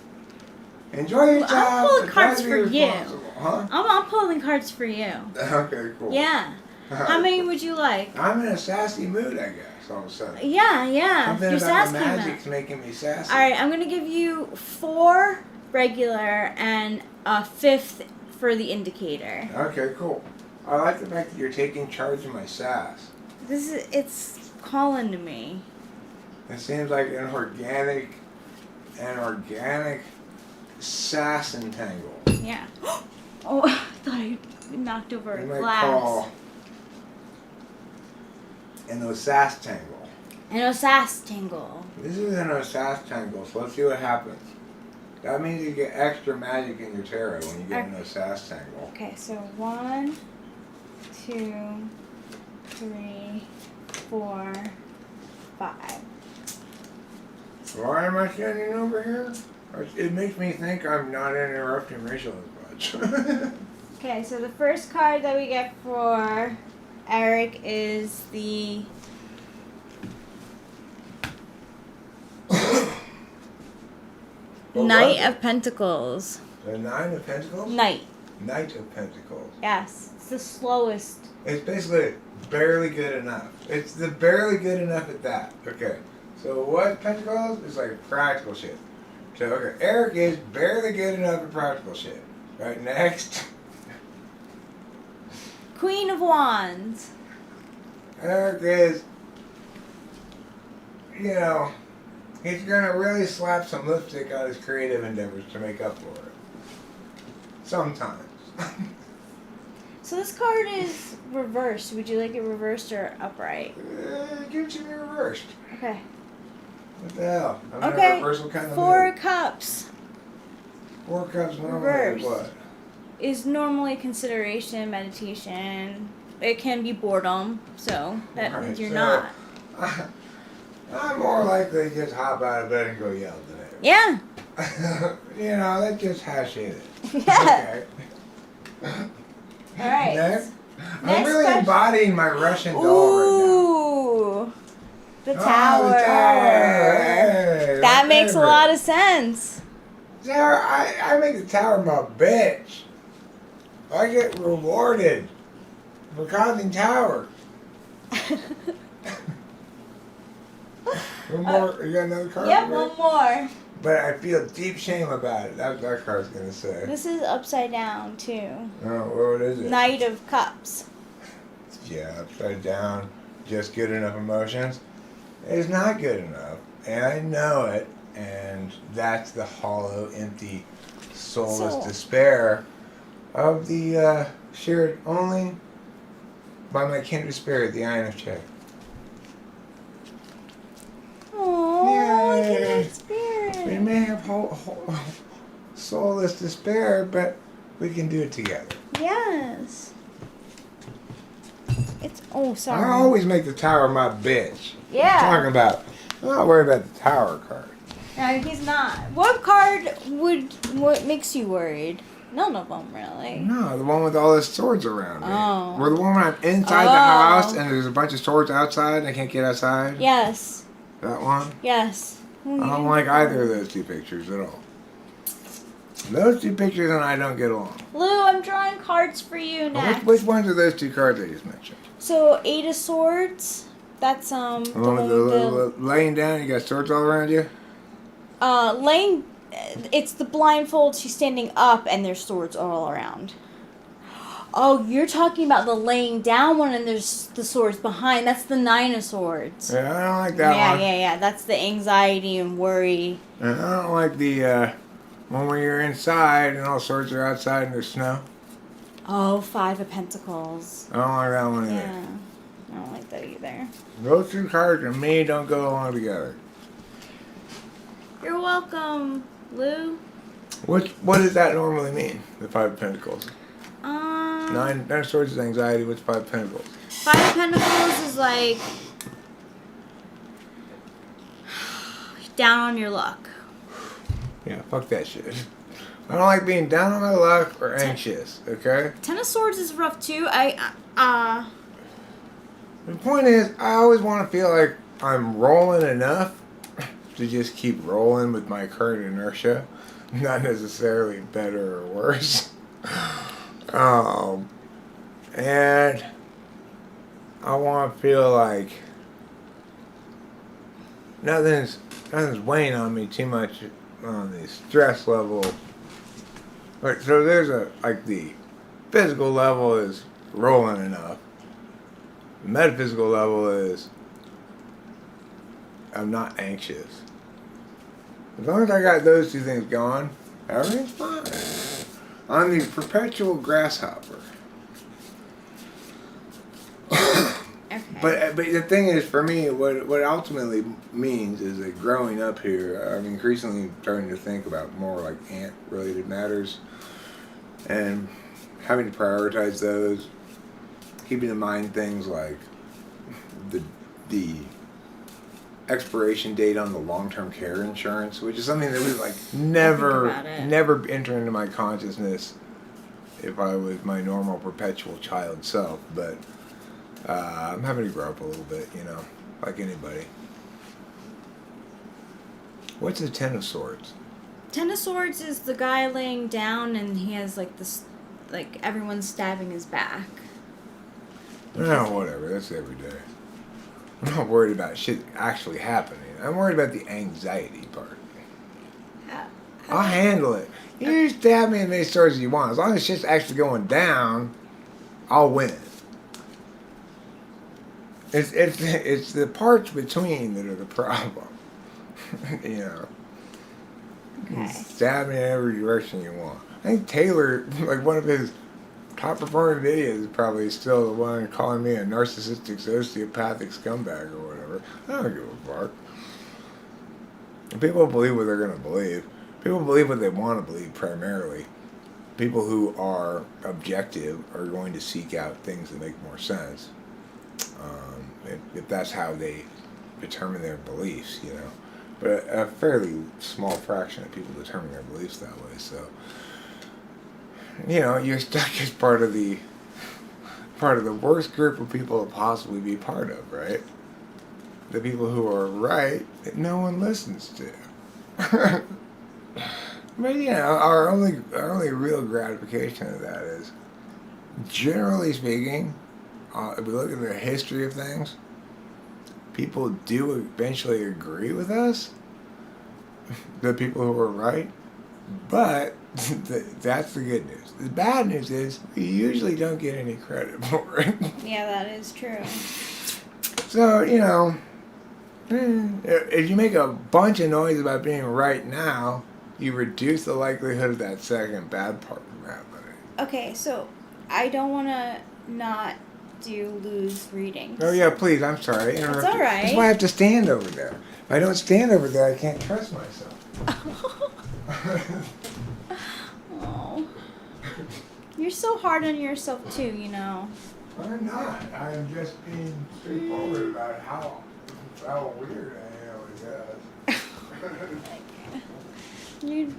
Enjoy your job. I'm pulling cards for you. Huh? I'm pulling cards for you. Okay, cool. Yeah. How many would you like? I'm in a sassy mood, I guess, all of a sudden. Yeah. Something Your about sass the came out. magic's making me sassy. Alright, I'm going to give you 4 regular and a 5th for the indicator. Okay, cool. I like the fact that you're taking charge of my sass. It's calling to me. It seems like an organic sass entangle. Yeah. Oh, I thought I knocked over a You might glass. call an sass tangle. An sass tangle. This is an sass tangle, so let's see what happens. That means you get extra magic in your tarot when you get an sass tangle. Okay, so 1, 2, 3, 4, 5. Why am I standing over here? It makes me think I'm not interrupting Rachel as much. Okay, so the first card that we get for Eric is the Knight of Pentacles. The Nine of Pentacles? Knight. Knight of Pentacles. Yes, it's the slowest. It's basically barely good enough. It's the barely good enough at that. Okay. So what Pentacles is like practical shit. So okay, Eric is barely good enough at practical shit. Right, next. Queen of Wands. Eric is, you know, he's gonna really slap some lipstick on his creative endeavors to make up for it. Sometimes. So this card is reversed. Would you like it reversed or upright? Give it to me reversed. Okay. What the hell? I'm in a Okay. reversal kind of 4 mood. Cups 4 cups normally Reversed. what? is normally consideration, meditation. It can be boredom, so that Right, means you're so, not. I'm more likely to just hop out of bed and go yell today. Yeah. You know, that's just how she is. Yeah. Okay. All right. Next. I'm Next really question. embodying my Russian doll Ooh. The right now. tower. Oh, the tower. Hey, That my makes a favorite. lot of sense. Tower, I make the tower my bitch. I get rewarded for causing towers. One more. You got another card? Yep, for me? one more. But I feel deep shame about it. That's what that card's gonna say. This is upside down too. Oh, what is it? Knight of Cups. Yeah, upside down. Just good enough emotions. It's not good enough, and I know it. And that's the hollow, empty, soulless So- despair of the shared only by my kindred spirit, the Iron of Che. Oh, Yay. kindred We spirit. may have soulless despair, but we can do it together. Yes. It's sorry. I always make the tower my bitch. Yeah. I'm talking about. I'm not worried about the tower card. No, he's not. What card what makes you worried? None of them really. No, the one with all the swords around me. Oh. Or the one when I'm inside the Oh. house and there's a bunch of swords outside and I can't get outside. Yes. That one. Yes. I don't like either of those two pictures at all. Those two pictures and I don't get along. Lou, I'm drawing cards for you next. Which ones are those two cards I just mentioned? So 8 of Swords. That's The one with the laying down, you got swords all around you? laying. It's the blindfold. She's standing up, and there's swords all around. Oh, you're talking about the laying down one, and there's the swords behind. That's the 9 of Swords. Yeah, I don't like that one. Yeah. That's the anxiety and worry. And I don't like the one where you're inside and all swords are outside and there's snow. Oh, 5 of Pentacles. I don't like that one either. Yeah, I don't like that either. Those two cards and me don't go along together. You're welcome, Lou. What does that normally mean? The 5 of Pentacles. Nine of Swords is anxiety. What's 5 of Pentacles? 5 of Pentacles is like down on your luck. Yeah, fuck that shit. I don't like being down on my luck or anxious. Okay. 10 of Swords is rough too. The point is, I always want to feel like I'm rolling enough to just keep rolling with my current inertia, not necessarily better or worse. And I want to feel like nothing's weighing on me too much on the stress level. Right, so there's the physical level is rolling enough. The metaphysical level is I'm not anxious. As long as I got those two things going, Everything's fine. I'm the perpetual grasshopper. Okay. But the thing is, for me, what it ultimately means is that growing up here, I'm increasingly starting to think about more like ant-related matters, and having to prioritize those, keeping in mind things like the expiration date on the long-term care insurance, which is something that was like never enter into my consciousness if I was my normal perpetual child self, but. I'm having to grow up a little bit, like anybody. What's the Ten of Swords? Ten of Swords is the guy laying down and he has like this, like everyone's stabbing his back. No, whatever. That's every day. I'm not worried about shit actually happening. I'm worried about the anxiety part. I'll handle it. You stab me in many stories you want. As long as shit's actually going down, I'll win. It's the parts between that are the problem. Okay. Stab me in every direction you want. I think Taylor, like one of his top performing videos, is probably still the one calling me a narcissistic, sociopathic scumbag or whatever. I don't give a fuck. People believe what they're going to believe. People believe what they want to believe primarily. People who are objective are going to seek out things that make more sense. If that's how they determine their beliefs, But a fairly small fraction of people determine their beliefs that way, so... you're stuck as part of the worst group of people to possibly be part of, right? The people who are right that no one listens to. But, our only real gratification of that is, generally speaking, if we look at the history of things, people do eventually agree with us, the people who are right, but that's the good news. The bad news is we usually don't get any credit for it. Yeah, that is true. So, if you make a bunch of noise about being right now, you reduce the likelihood of that second bad part from happening. Okay, so I don't want to not do loose readings. Oh yeah, please. I'm sorry. It's all right. That's why I have to stand over there. If I don't stand over there, I can't trust myself. Oh, you're so hard on yourself too, I'm not. I'm just being straightforward about how weird I am, I guess.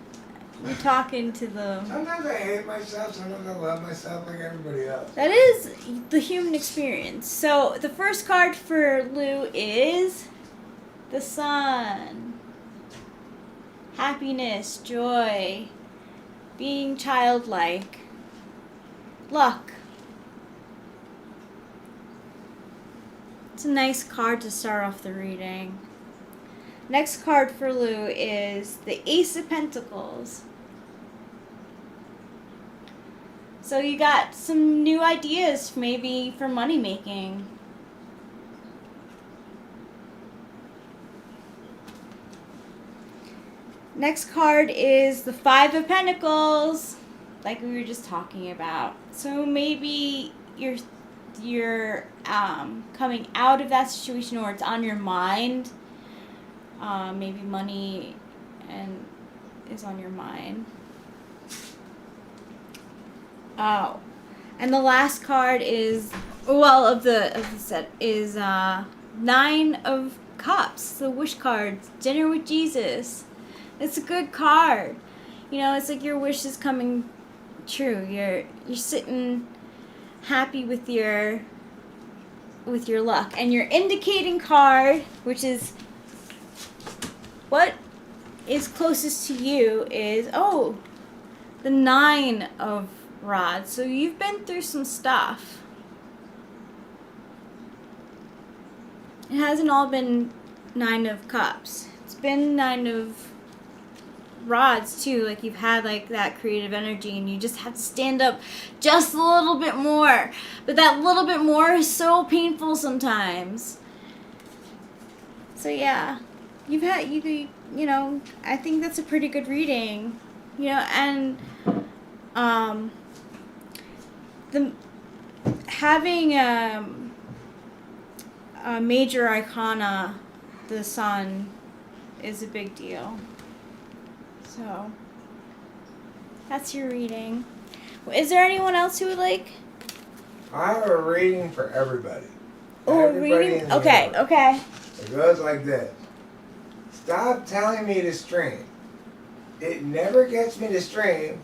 You're talking to the... Sometimes I hate myself, sometimes I love myself like everybody else. That is the human experience. So, the first card for Lou is the Sun. Happiness, joy, being childlike, luck. It's a nice card to start off the reading. Next card for Lou is the Ace of Pentacles. So you got some new ideas maybe for money making. Next card is the Five of Pentacles, like we were just talking about. So maybe you're coming out of that situation, or it's on your mind. Maybe money is on your mind. Oh, and the last card is of the set is Nine of Cups, the wish card, dinner with Jesus. It's a good card. It's like your wish is coming true. You're sitting happy with your luck, and your indicating card, which is what is closest to you, is the Nine of Rods. So you've been through some stuff. It hasn't all been Nine of Cups. It's been Nine of Rods too. Like you've had like that creative energy, and you just have to stand up just a little bit more. But that little bit more is so painful sometimes. So yeah, I think that's a pretty good reading. You know, and the having a major icona, the sun, is a big deal. So that's your reading. Is there anyone else who would like? I have a reading for everybody. Oh, Everybody reading. in the Okay, universe. okay. It goes like this. Stop telling me to stream. It never gets me to stream,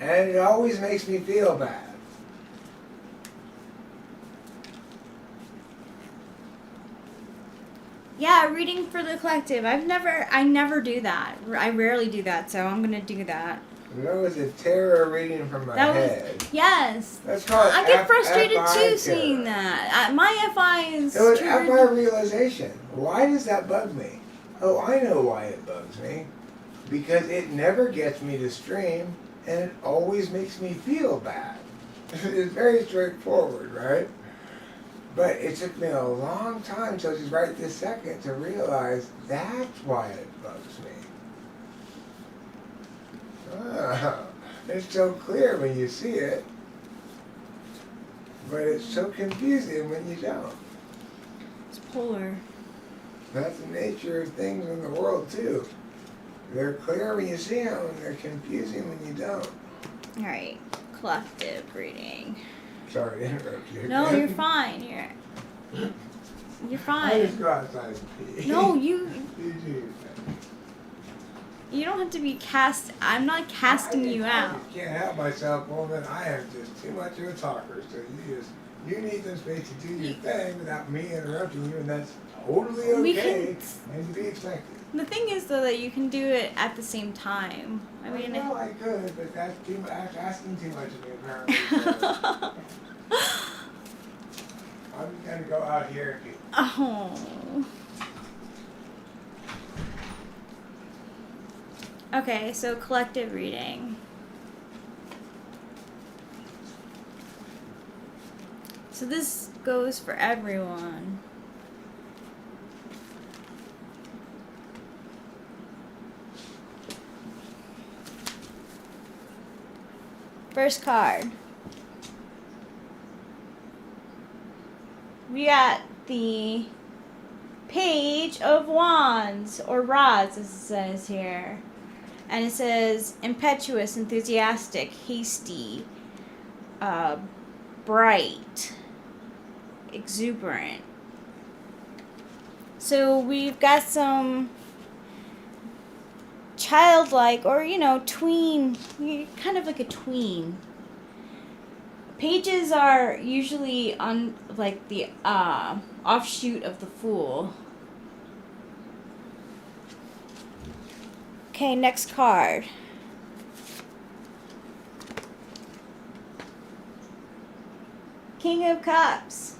and it always makes me feel bad. Yeah, reading for the collective. I never do that. I rarely do that, so I'm gonna do that. That was a terror reading from my head. Yes. That's called I get frustrated FI too seeing that. My FI is. It was triggered. FI realization. Why does that bug me? Oh, I know why it bugs me. Because it never gets me to stream, and it always makes me feel bad. It's very straightforward, right? But it took me a long time till just right this second to realize that's why it bugs me. It's so clear when you see it, but it's so confusing when you don't. It's polar. That's the nature of things in the world too. They're clear when you see them, and they're confusing when you don't. All right, collective reading. Sorry to interrupt you. No, you're fine. You're fine. I just go outside and pee. No, you You do. don't have to be cast. I'm not casting you out. I can't help myself, woman. I am just too much of a talker. So you need some space to do your thing without me interrupting you, and that's totally We okay can- and to be expected. The thing is, though, that you can do it at the same time. I I mean, know I could, but that's asking too much of me, apparently. So I'm gonna go out here and pee. oh. Okay, so collective reading. So this goes for everyone. First card. We got the Page of Wands, or Rods as it says here. And it says impetuous, enthusiastic, hasty, bright, exuberant. So we've got some childlike, or tween, kind of like a tween. Pages are usually on like the offshoot of the Fool. Okay, next card. King of Cups.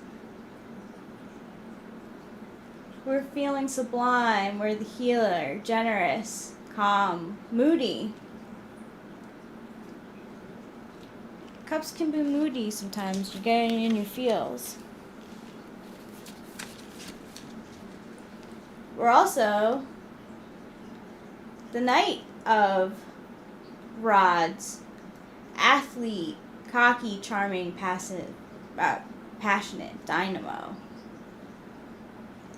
We're feeling sublime. We're the healer, generous, calm, moody. Cups can be moody sometimes. You're getting in your feels. We're also the Knight of Rods. Athlete, cocky, charming, passionate, dynamo.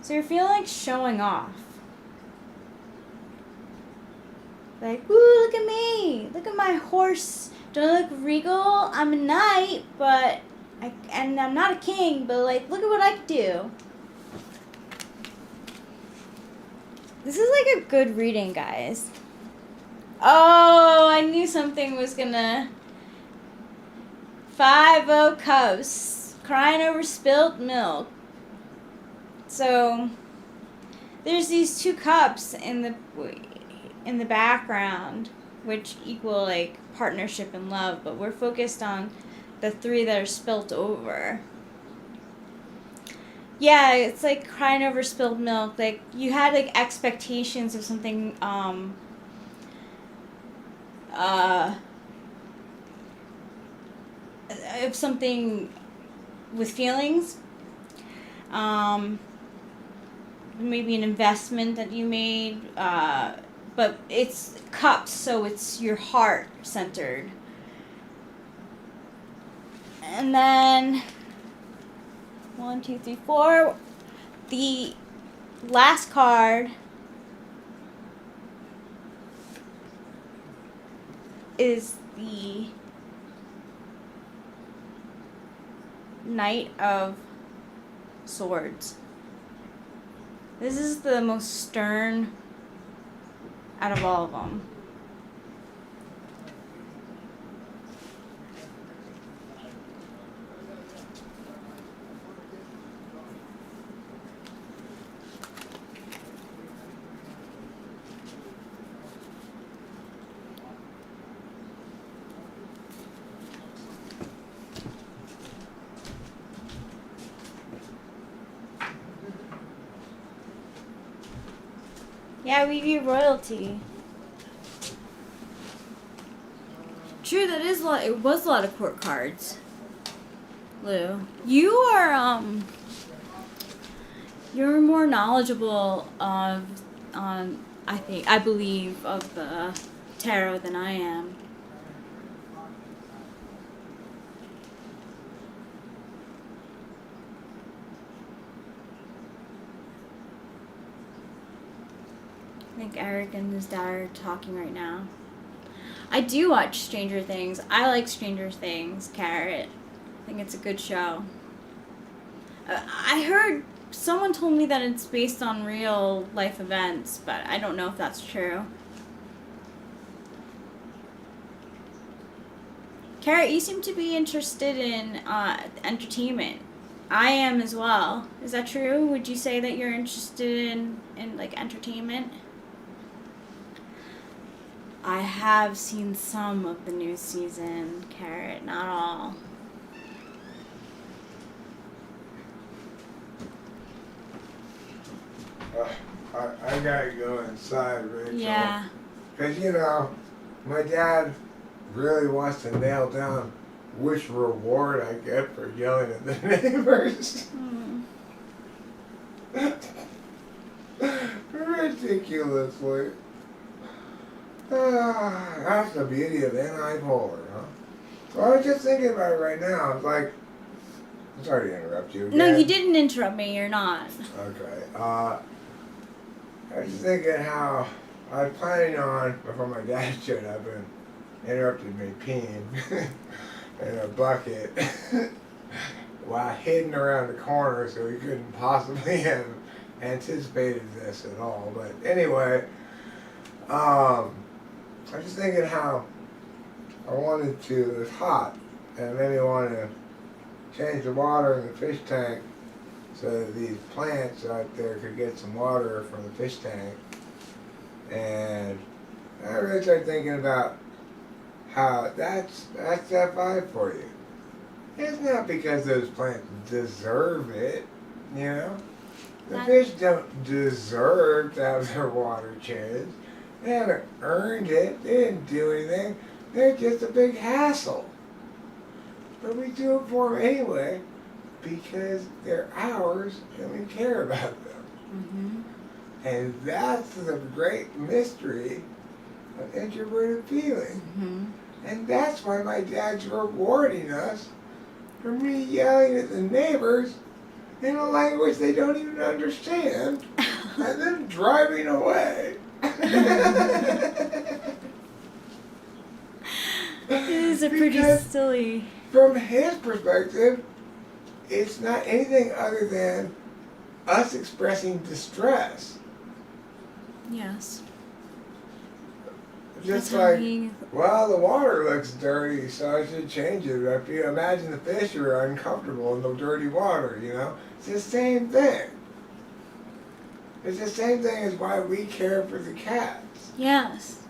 So you're feeling like showing off. Like, woo, look at me. Look at my horse. Do I look regal? I'm a knight, and I'm not a king, but like, look at what I can do. This is like a good reading, guys. Oh, I knew something was gonna... 5 of Cups. Crying over spilt milk. So, there's these 2 cups in the background, which equal like partnership and love, but we're focused on the 3 that are spilt over. Yeah, it's like crying over spilled milk. Like, you had like expectations of something of something with feelings. Maybe an investment that you made, but it's cupped, so it's your heart centered. And then 1, 2, 3, 4. The last card is the Knight of Swords. This is the most stern out of all of them. Yeah, we view royalty. True, that is a lot. It was a lot of court cards. Lou, you are you're more knowledgeable on I believe of the tarot than I am. I think Eric and his dad are talking right now. I do watch Stranger Things. I like Stranger Things, Carrot. I think it's a good show. I heard someone told me that it's based on real life events, but I don't know if that's true. Carrot, you seem to be interested in entertainment. I am as well. Is that true? Would you say that you're interested in like entertainment? I have seen some of the new season, Carrot, not all. I gotta go inside, Rachel. Yeah. Because, you know, my dad really wants to nail down which reward I get for yelling at the neighbors. Ridiculously. That's the beauty of anti-polar, huh? Well, I was just thinking about it right now. I was like, I'm sorry to interrupt you again. No, you didn't interrupt me. You're not. Okay. I was just thinking how I was planning on, before my dad showed up and interrupted me peeing in a bucket while hidden around the corner, so he couldn't possibly have anticipated this at all. But anyway, I was just thinking how I wanted to, it was hot, and it made me want to change the water in the fish tank so that these plants out there could get some water from the fish tank. And I really started thinking about how that's F5 for you. It's not because those plants deserve it, you know? The fish don't deserve to have their water changed. They haven't earned it. They didn't do anything. They're just a big hassle. But we do it for them anyway because they're ours and we care about them. Mm-hmm. And that's the great mystery of introverted feeling. Mm-hmm. And that's why my dad's rewarding us for me yelling at the neighbors in a language they don't even understand and then driving away. It is a pretty silly. From his perspective, it's not anything other than us expressing distress. Yes. Just That's like, well, the water looks dirty, so I should change it. If you imagine the fish are uncomfortable in the dirty water, you know? It's the same thing. It's the same thing as why we care for the cats. Yes.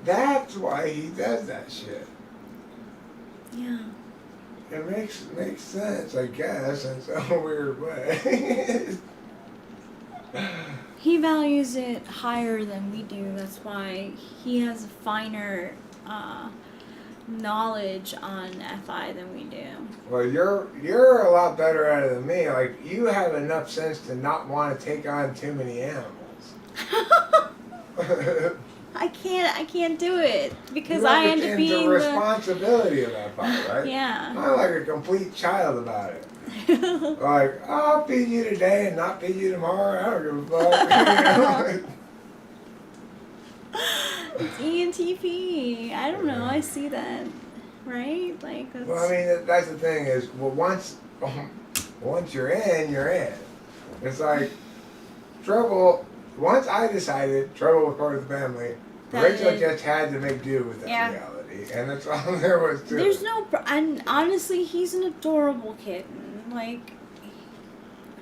That's why he does that shit. Yeah. It makes sense, I guess, in some weird way. He values it higher than we do. That's why he has a finer knowledge on FI than we do. Well, you're a lot better at it than me. Like, you have enough sense to not want to take on too many animals. I I can't do it because you I end up understand being the responsibility of that part, right? Yeah. Not like a complete child about it. Like, I'll feed you today and not feed you tomorrow. I don't give a fuck. It's ENTP. I don't know. I see that, right? Like that's. Well, I mean, that's the thing is, well, once you're in, you're in. It's like trouble. Once I decided trouble was part of the family, Rachel just had to make do with that reality, and that's all there was to it. There's no, and honestly, he's an adorable kitten. Like.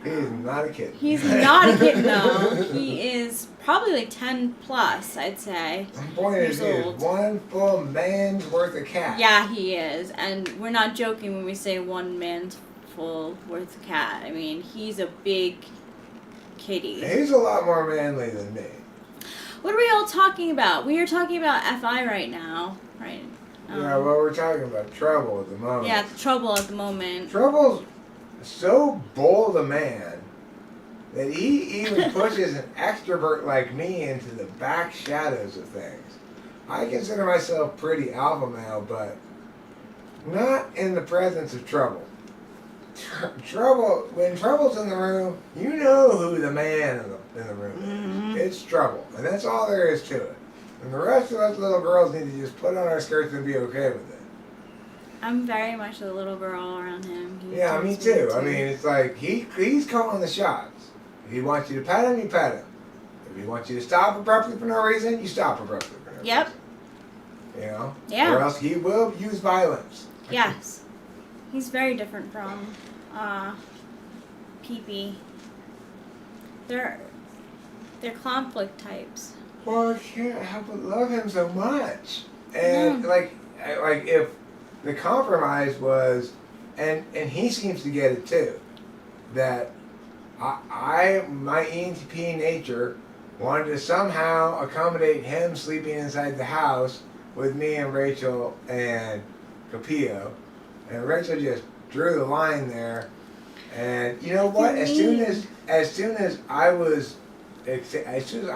He's not a kitten. He's not a kitten, though. He is probably like 10 plus, I'd say. The point is, he is one full man's worth of cat. Yeah, he is. And we're not joking when we say one man's full worth of cat. I mean, he's a big kitty. He's a lot more manly than me. What are we all talking about? We are talking about FI right now, right? Yeah, well, we're talking about Trouble at the moment. Yeah, Trouble at the moment. Trouble's so bold a man that he even pushes an extrovert like me into the back shadows of things. I consider myself pretty alpha male, but not in the presence of Trouble. When Trouble's in the room, you know who the man in the room is. Mm-hmm. It's Trouble, and that's all there is to it. And the rest of us little girls need to just put on our skirts and be okay with it. I'm very much a little girl around him. Yeah, me too. I mean, it's like he's calling the shots. If he wants you to pet him, you pet him. If he wants you to stop abruptly for no reason, you stop abruptly for no reason. Yep. You know? Yeah. Or else he will use violence. Yes. He's very different from Pee-Pee. They're conflict types. Well, I can't help but love him so much. And like if the compromise was, and he seems to get it too, that my ENTP nature wanted to somehow accommodate him sleeping inside the house with me and Rachel and Capillo, and Rachel just drew the line there. And you know what? As soon as I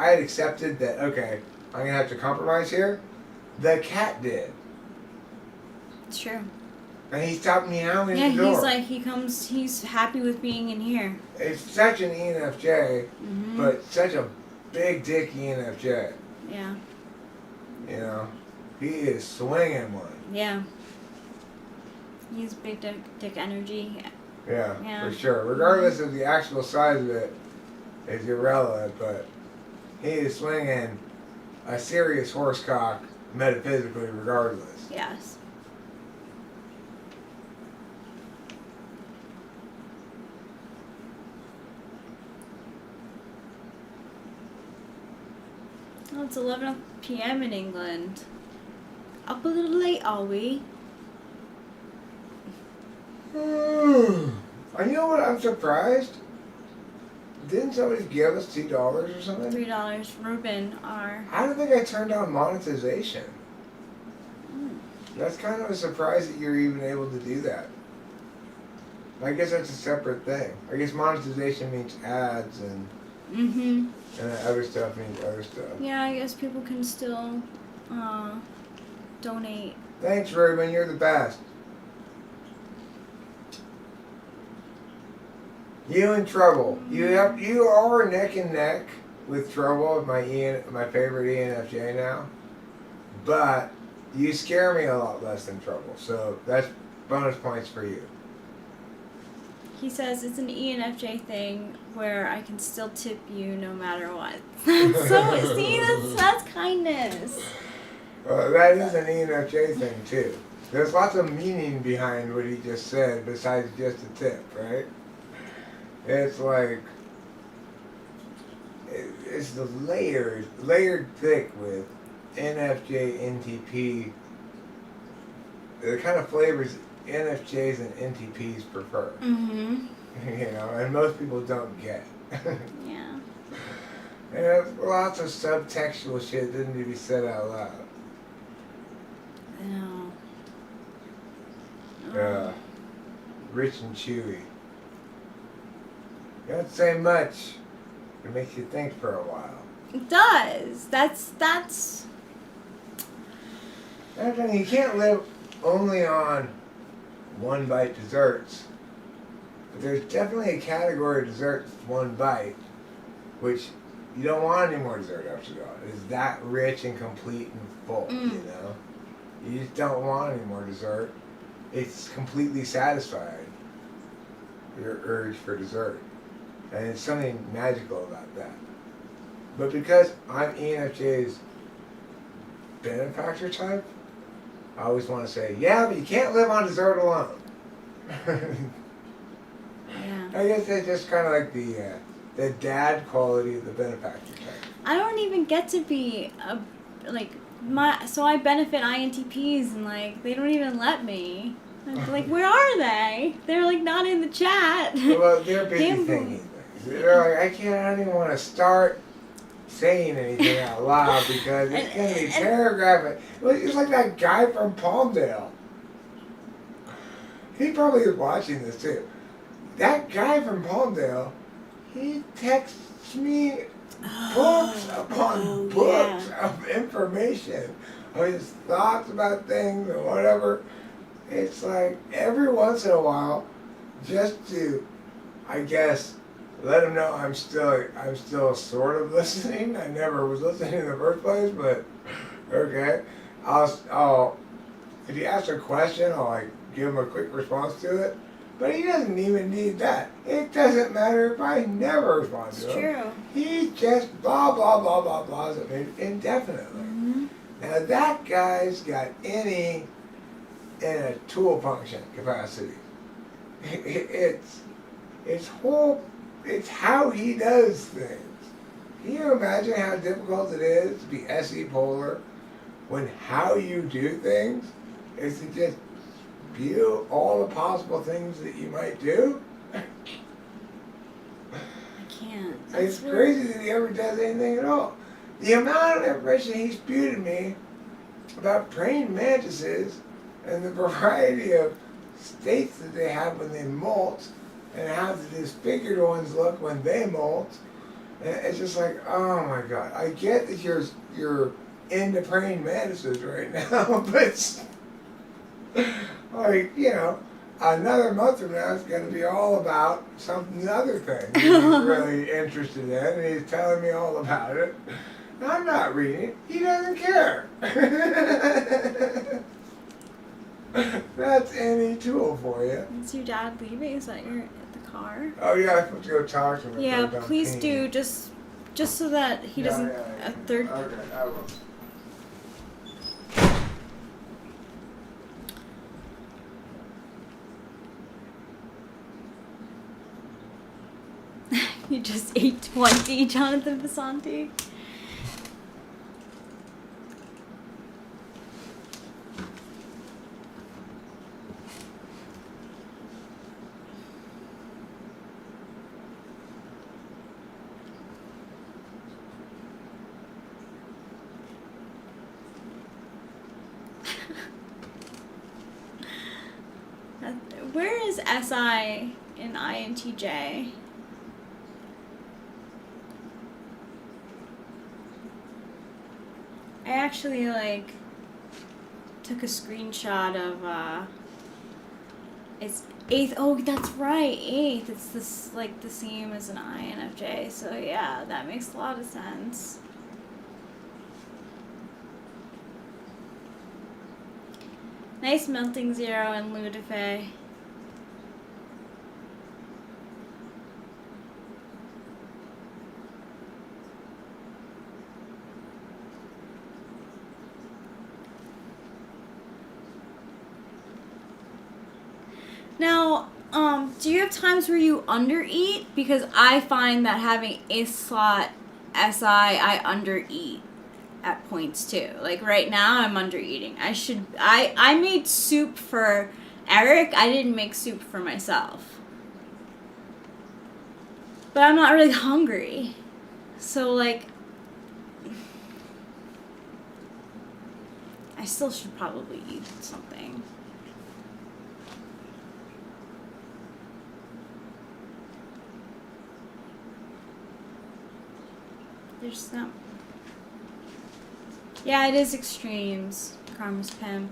had accepted that, okay, I'm gonna have to compromise here, the cat did. It's true. And he stopped meowing Yeah, the door. he's like, he's happy with being in here. It's such an ENFJ, but such a big dick ENFJ. Yeah. You know, he is swinging one. Yeah. He's big dick energy. Yeah, for sure. Regardless of the actual size of it, it's irrelevant, but he is swinging a serious horsecock metaphysically regardless. Yes. Oh, it's 11 p.m. in England. Up a little late, are we? You know what? I'm surprised. Didn't somebody give us $2 or something? $3. Ruben, our... I don't think I turned on monetization. That's kind of a surprise that you're even able to do that. I guess that's a separate thing. I guess monetization means ads and and other stuff means other stuff. Yeah, I guess people can still donate. Thanks, Ruben. You're the best. You and Trouble. You are neck and neck with Trouble, my favorite ENFJ now. But you scare me a lot less than Trouble, so that's bonus points for you. He says it's an ENFJ thing where I can still tip you no matter what. So see, that's kindness. That is an ENFJ thing too. There's lots of meaning behind what he just said besides just a tip, right? It's like, it's the layered thick with NFJ, NTP, the kind of flavors NFJs and NTPs prefer. You know, and most people don't get. Yeah. And there's lots of subtextual shit that didn't need to be said out loud. I know. Yeah. Rich and chewy. You don't say much. It makes you think for a while. It does. That's You can't live only on one bite desserts. But there's definitely a category of desserts, one bite, which you don't want any more dessert after that. It's that rich and complete and full, you know? You just don't want any more dessert. It's completely satisfied, your urge for dessert. And it's something magical about that. But because I'm ENFJ's benefactor type, I always want to say, yeah, but you can't live on dessert alone. Yeah. I guess that's just kind of like the dad quality of the benefactor type. I don't even get to be so I benefit INTPs and like they don't even let me. I'm like, where are they? They're like not in the chat. Well, they're busy thinking things. They're like, I don't even want to start saying anything out loud because it's going to be paragraphic. It's like that guy from Palmdale. He probably is watching this too. That guy from Palmdale, he texts me books upon books of information, of his thoughts about things or whatever. It's like every once in a while, just to, I guess, let him know I'm still sort of listening. I never was listening in the first place, but okay. I'll if he asks a question, I'll like give him a quick response to it. But he doesn't even need that. It doesn't matter if I never respond to him. It's true. He just blah blah blah blah blahs at me indefinitely. Mm-hmm. Now that guy's got any in a tool function capacity. It's how he does things. Can you imagine how difficult it is to be SE polar when how you do things is to just view all the possible things that you might do? I can't. It's crazy that he ever does anything at all. The amount of information he spewed at me about praying mantises and the variety of states that they have when they molt and how the disfigured ones look when they molt. And it's just like, oh my God. I get that you're into praying mantises right now, but like, you know, another month from now it's going to be all about some other thing that he's really interested in, and he's telling me all about it. I'm not reading it. He doesn't care. That's any tool for you. Is your dad leaving? Is that your at the car? Oh yeah, I have to go talk to him. Yeah, please do. Just so that he doesn't a third. Okay, I will. You just ate 20, Jonathan Basanti. Where is SI in INTJ? I actually took a screenshot of it's 8th. Oh, that's right, 8th. It's this the same as an INFJ. So yeah, that makes a lot of sense. Nice melting zero and Ludife. Now, do you have times where you undereat? Because I find that having a slot SI, I undereat at points too. Like right now, I'm undereating. I made soup for Eric. I didn't make soup for myself. But I'm not really hungry. So I still should probably eat something. There's some. Yeah, it is extremes. Karma's Pim.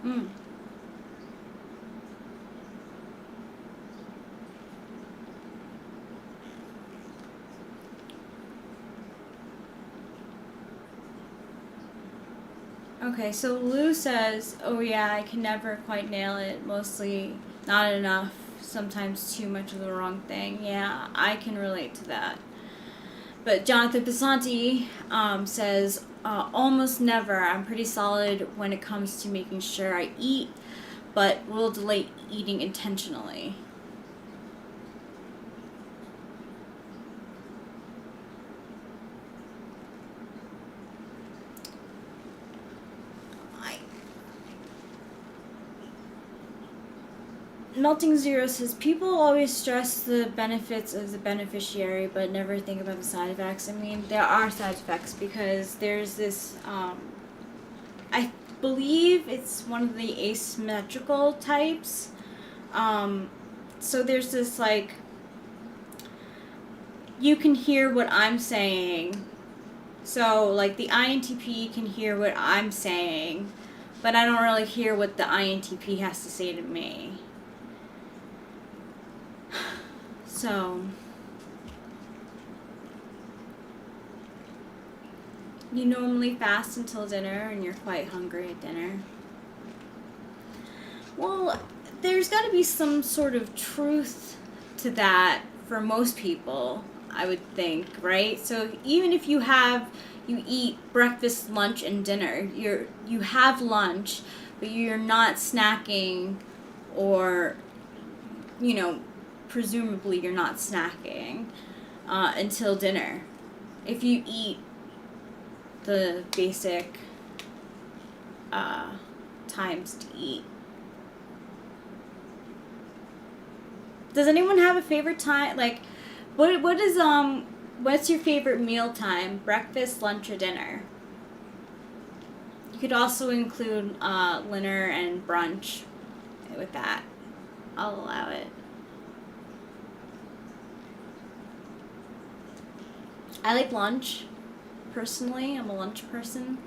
Mm. Okay, so Lou says, oh yeah, I can never quite nail it. Mostly not enough. Sometimes too much of the wrong thing. Yeah, I can relate to that. But Jonathan Pisanti says, almost never. I'm pretty solid when it comes to making sure I eat, but will delay eating intentionally. Melting Zero says, people always stress the benefits of the beneficiary but never think about the side effects. I mean, there are side effects because there's this, I believe it's one of the asymmetrical types. So there's this, like, you can hear what I'm saying. So, like, the INTP can hear what I'm saying, but I don't really hear what the INTP has to say to me. So, you normally fast until dinner and you're quite hungry at dinner. Well, there's got to be some sort of truth to that for most people, I would think, right? So even if you eat breakfast, lunch, and dinner, you have lunch, but you're not snacking, or, presumably you're not snacking until dinner. If you eat the basic times to eat. Does anyone have a favorite time? Like, what's your favorite meal time? Breakfast, lunch, or dinner? You could also include dinner and brunch with that. I'll allow it. I like lunch. Personally, I'm a lunch person.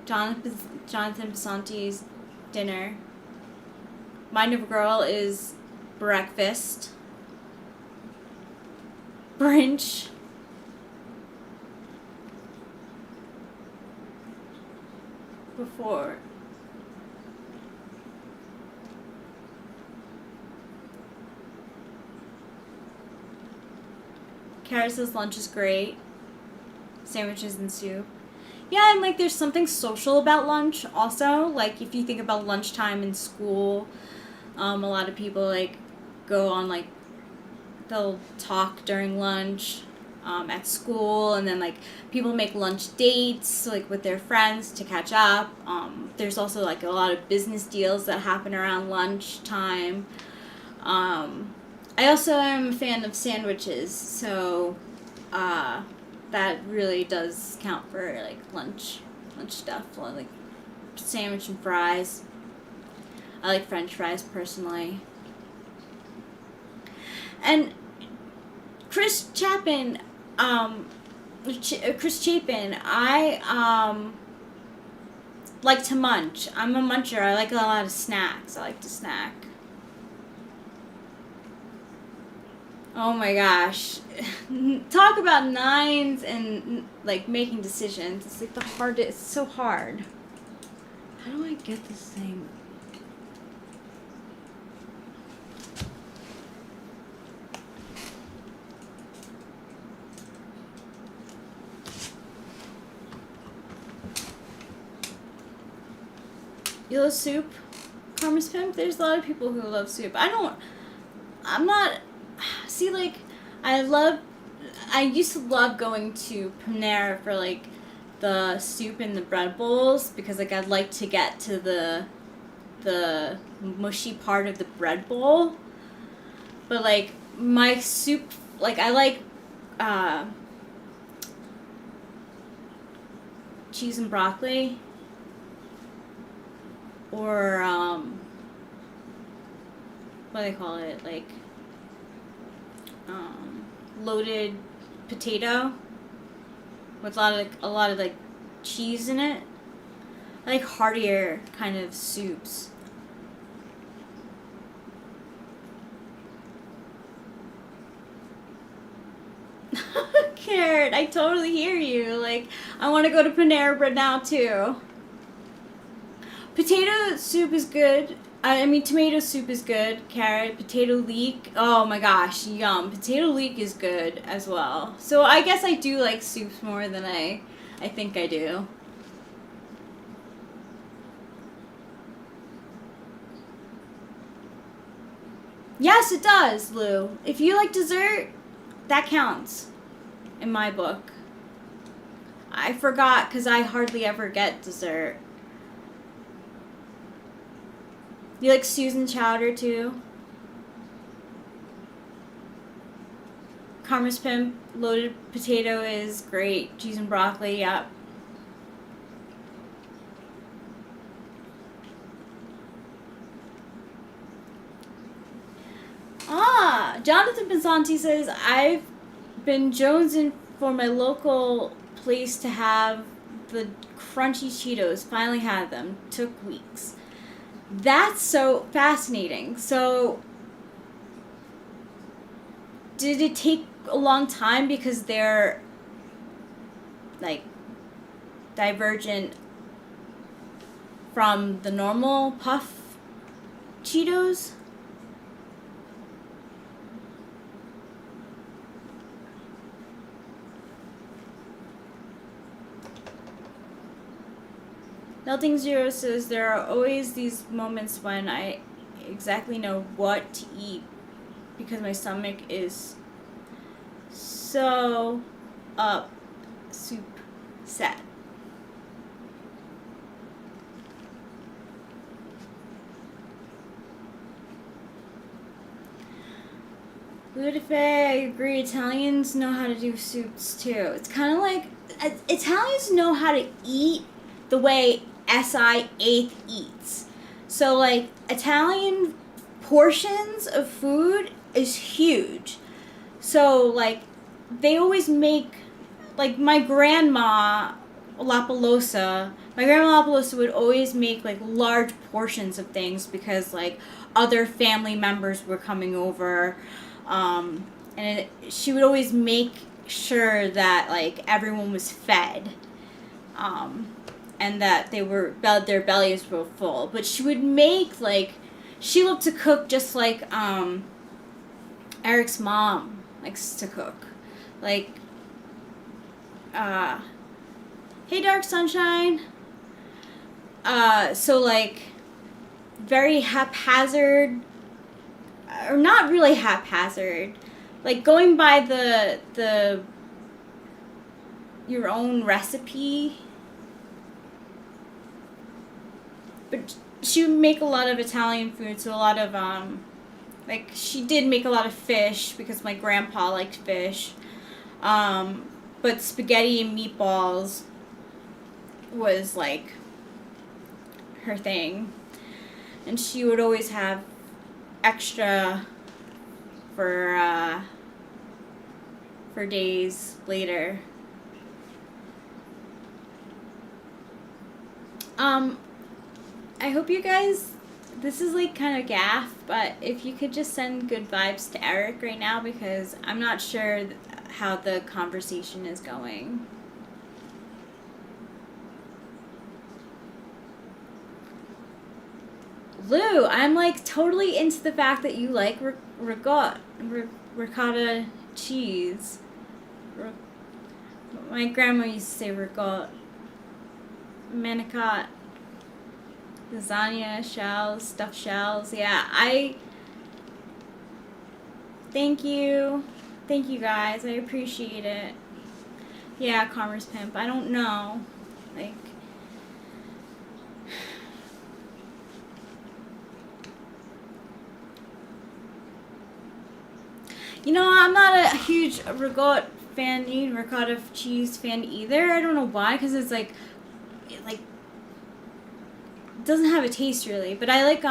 Jonathan Basanti's dinner. Mind of a Girl is breakfast. Brunch. Before. Kara says lunch is great. Sandwiches and soup. Yeah, and like there's something social about lunch also. Like if you think about lunchtime in school, a lot of people like go on like they'll talk during lunch at school, and then like people make lunch dates like with their friends to catch up. There's also like a lot of business deals that happen around lunchtime. I also am a fan of sandwiches, so that really does count for like lunch stuff, like sandwich and fries. I like French fries personally. And Chris Chapin, I like to munch. I'm a muncher. I like a lot of snacks. I like to snack. Oh my gosh. Talk about nines and like making decisions. It's like it's so hard. How do I get this thing? You love soup? Karma's Pimp? There's a lot of people who love soup. I'm not, see, like, I used to love going to Panera for, like, the soup and the bread bowls, because, like, I'd like to get to the mushy part of the bread bowl. But, like, my soup, like, I like, cheese and broccoli. or what do they call it, like loaded potato with a lot of like cheese in it. I like heartier kind of soups. Carrot, I totally hear you. Like, I want to go to Panera Bread now too. Potato soup is good. I mean, tomato soup is good. Carrot, potato leek. Oh my gosh, yum. Potato leek is good as well. So I guess I do like soups more than I think I do. Yes, it does, Lou. If you like dessert, that counts in my book. I forgot because I hardly ever get dessert. You like Susan Chowder too? Karma's Pimp, loaded potato is great. Cheese and broccoli, yep. Jonathan Pinsanti says, I've been jonesing for my local place to have the crunchy Cheetos. Finally had them. Took weeks. That's so fascinating. So, did it take a long time because they're, like, divergent from the normal puff Cheetos? Melting Zero says, there are always these moments when I exactly know what to eat because my stomach is so soup set. Ludife, I agree. Italians know how to do soups too. It's kind of like Italians know how to eat the way SI 8th eats. So like Italian portions of food is huge. So like they always make, like my grandma Lapalosa would always make like large portions of things because like other family members were coming over, and she would always make sure that like everyone was fed, and that their bellies were full. But she would make like, she loved to cook just like Eric's mom likes to cook, like hey Dark Sunshine. So like very haphazard, or not really haphazard, like going by the your own recipe. But she would make a lot of Italian food, so a lot of like she did make a lot of fish because my grandpa liked fish. But spaghetti and meatballs was like her thing, and she would always have extra for days later. I hope you guys, this is like kind of gaff, but if you could just send good vibes to Eric right now, because I'm not sure how the conversation is going. Lou, I'm like totally into the fact that you like ricotta cheese. My grandma used to say ricotta. Manicotti. Lasagna, shells, stuffed shells. Yeah, thank you. Thank you guys. I appreciate it. Yeah, Commerce Pimp. I don't know. Like, you know, I'm not a huge ricotta cheese fan either. I don't know why, because it's like doesn't have a taste really, but I like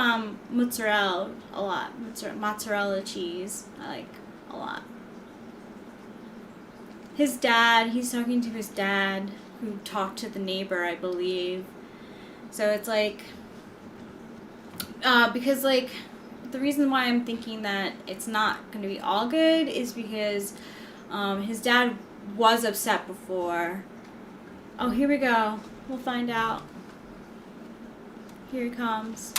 mozzarella a lot. Mozzarella cheese I like a lot. His dad, he's talking to his dad who talked to the neighbor, I believe. So it's like, because like, the reason why I'm thinking that it's not going to be all good is because his dad was upset before. Oh, here we go. We'll find out. Here he comes.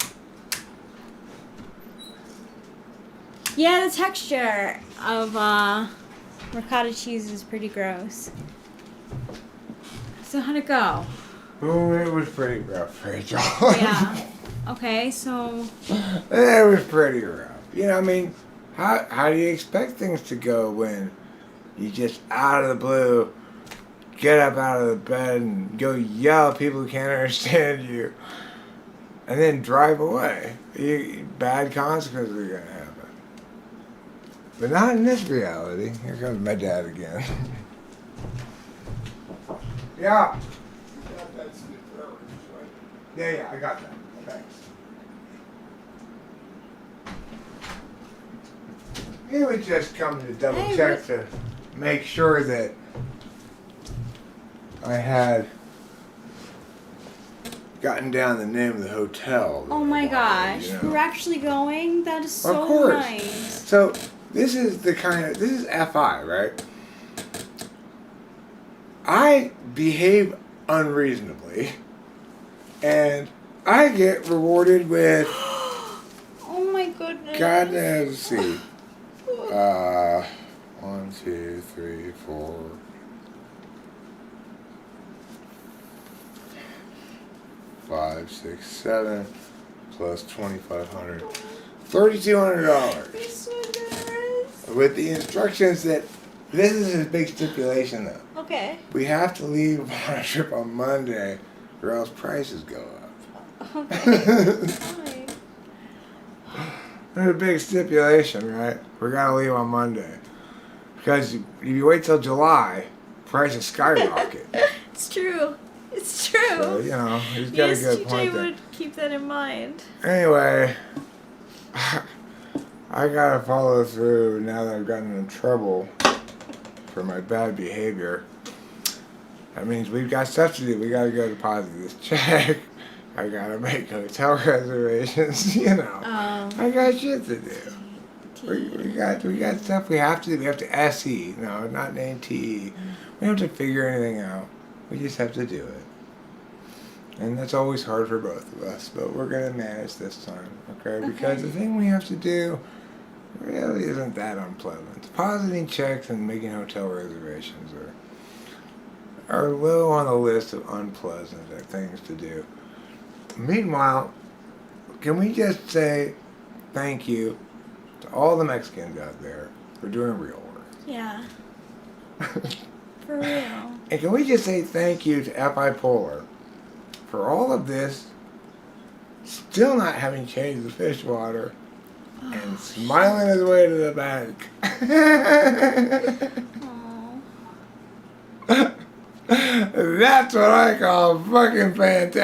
Yeah, the texture of ricotta cheese is pretty gross. So how'd it go? Oh, it was pretty rough, Rachel. Yeah. Okay, so... It was pretty rough. You know, I mean, how do you expect things to go when you just out of the blue get up out of the bed and go yell at people who can't understand you and then drive away? Bad consequences are going to happen. But not in this reality. Here comes my dad again. Yeah. Yeah, I got that. Thanks. He was just coming to double check to make sure that I had gotten down the name of the hotel. Oh my gosh. You know? We're actually going? That is so of course. nice. So this is this is FI, right? I behave unreasonably and I get rewarded with Oh my goodness. God knows, let's see. 1, 2, 3, 4. 5, 6, 7 plus $2,500. $3,200. You're so generous. With the instructions that this is a big stipulation though. Okay. We have to leave on a trip on Monday or else prices go up. Okay. Fine. There's a big stipulation, right? We're gonna leave on Monday. Because if you wait till July, prices skyrocket. It's true. It's true. So, you know, he's got a good TJ point there. would keep that in mind. Anyway, I gotta follow through now that I've gotten in trouble for my bad behavior. That means we've got stuff to do. We gotta go deposit this check. I gotta make hotel reservations, you know. I got shit to do. We got stuff we have to do. We have to SE, no, not name TE. We don't have to figure anything out. We just have to do it. And that's always hard for both of us, but we're gonna manage this time, okay? Because the thing we have to do really isn't that unpleasant. Depositing checks and making hotel reservations are low on the list of unpleasant things to do. Meanwhile, can we just say thank you to all the Mexicans out there for doing real work? Yeah. For real. And can we just say thank you to F.I. Polar for all of this, still not having changed the fish water, and smiling his way to the bank. That's what I call fucking fantastic.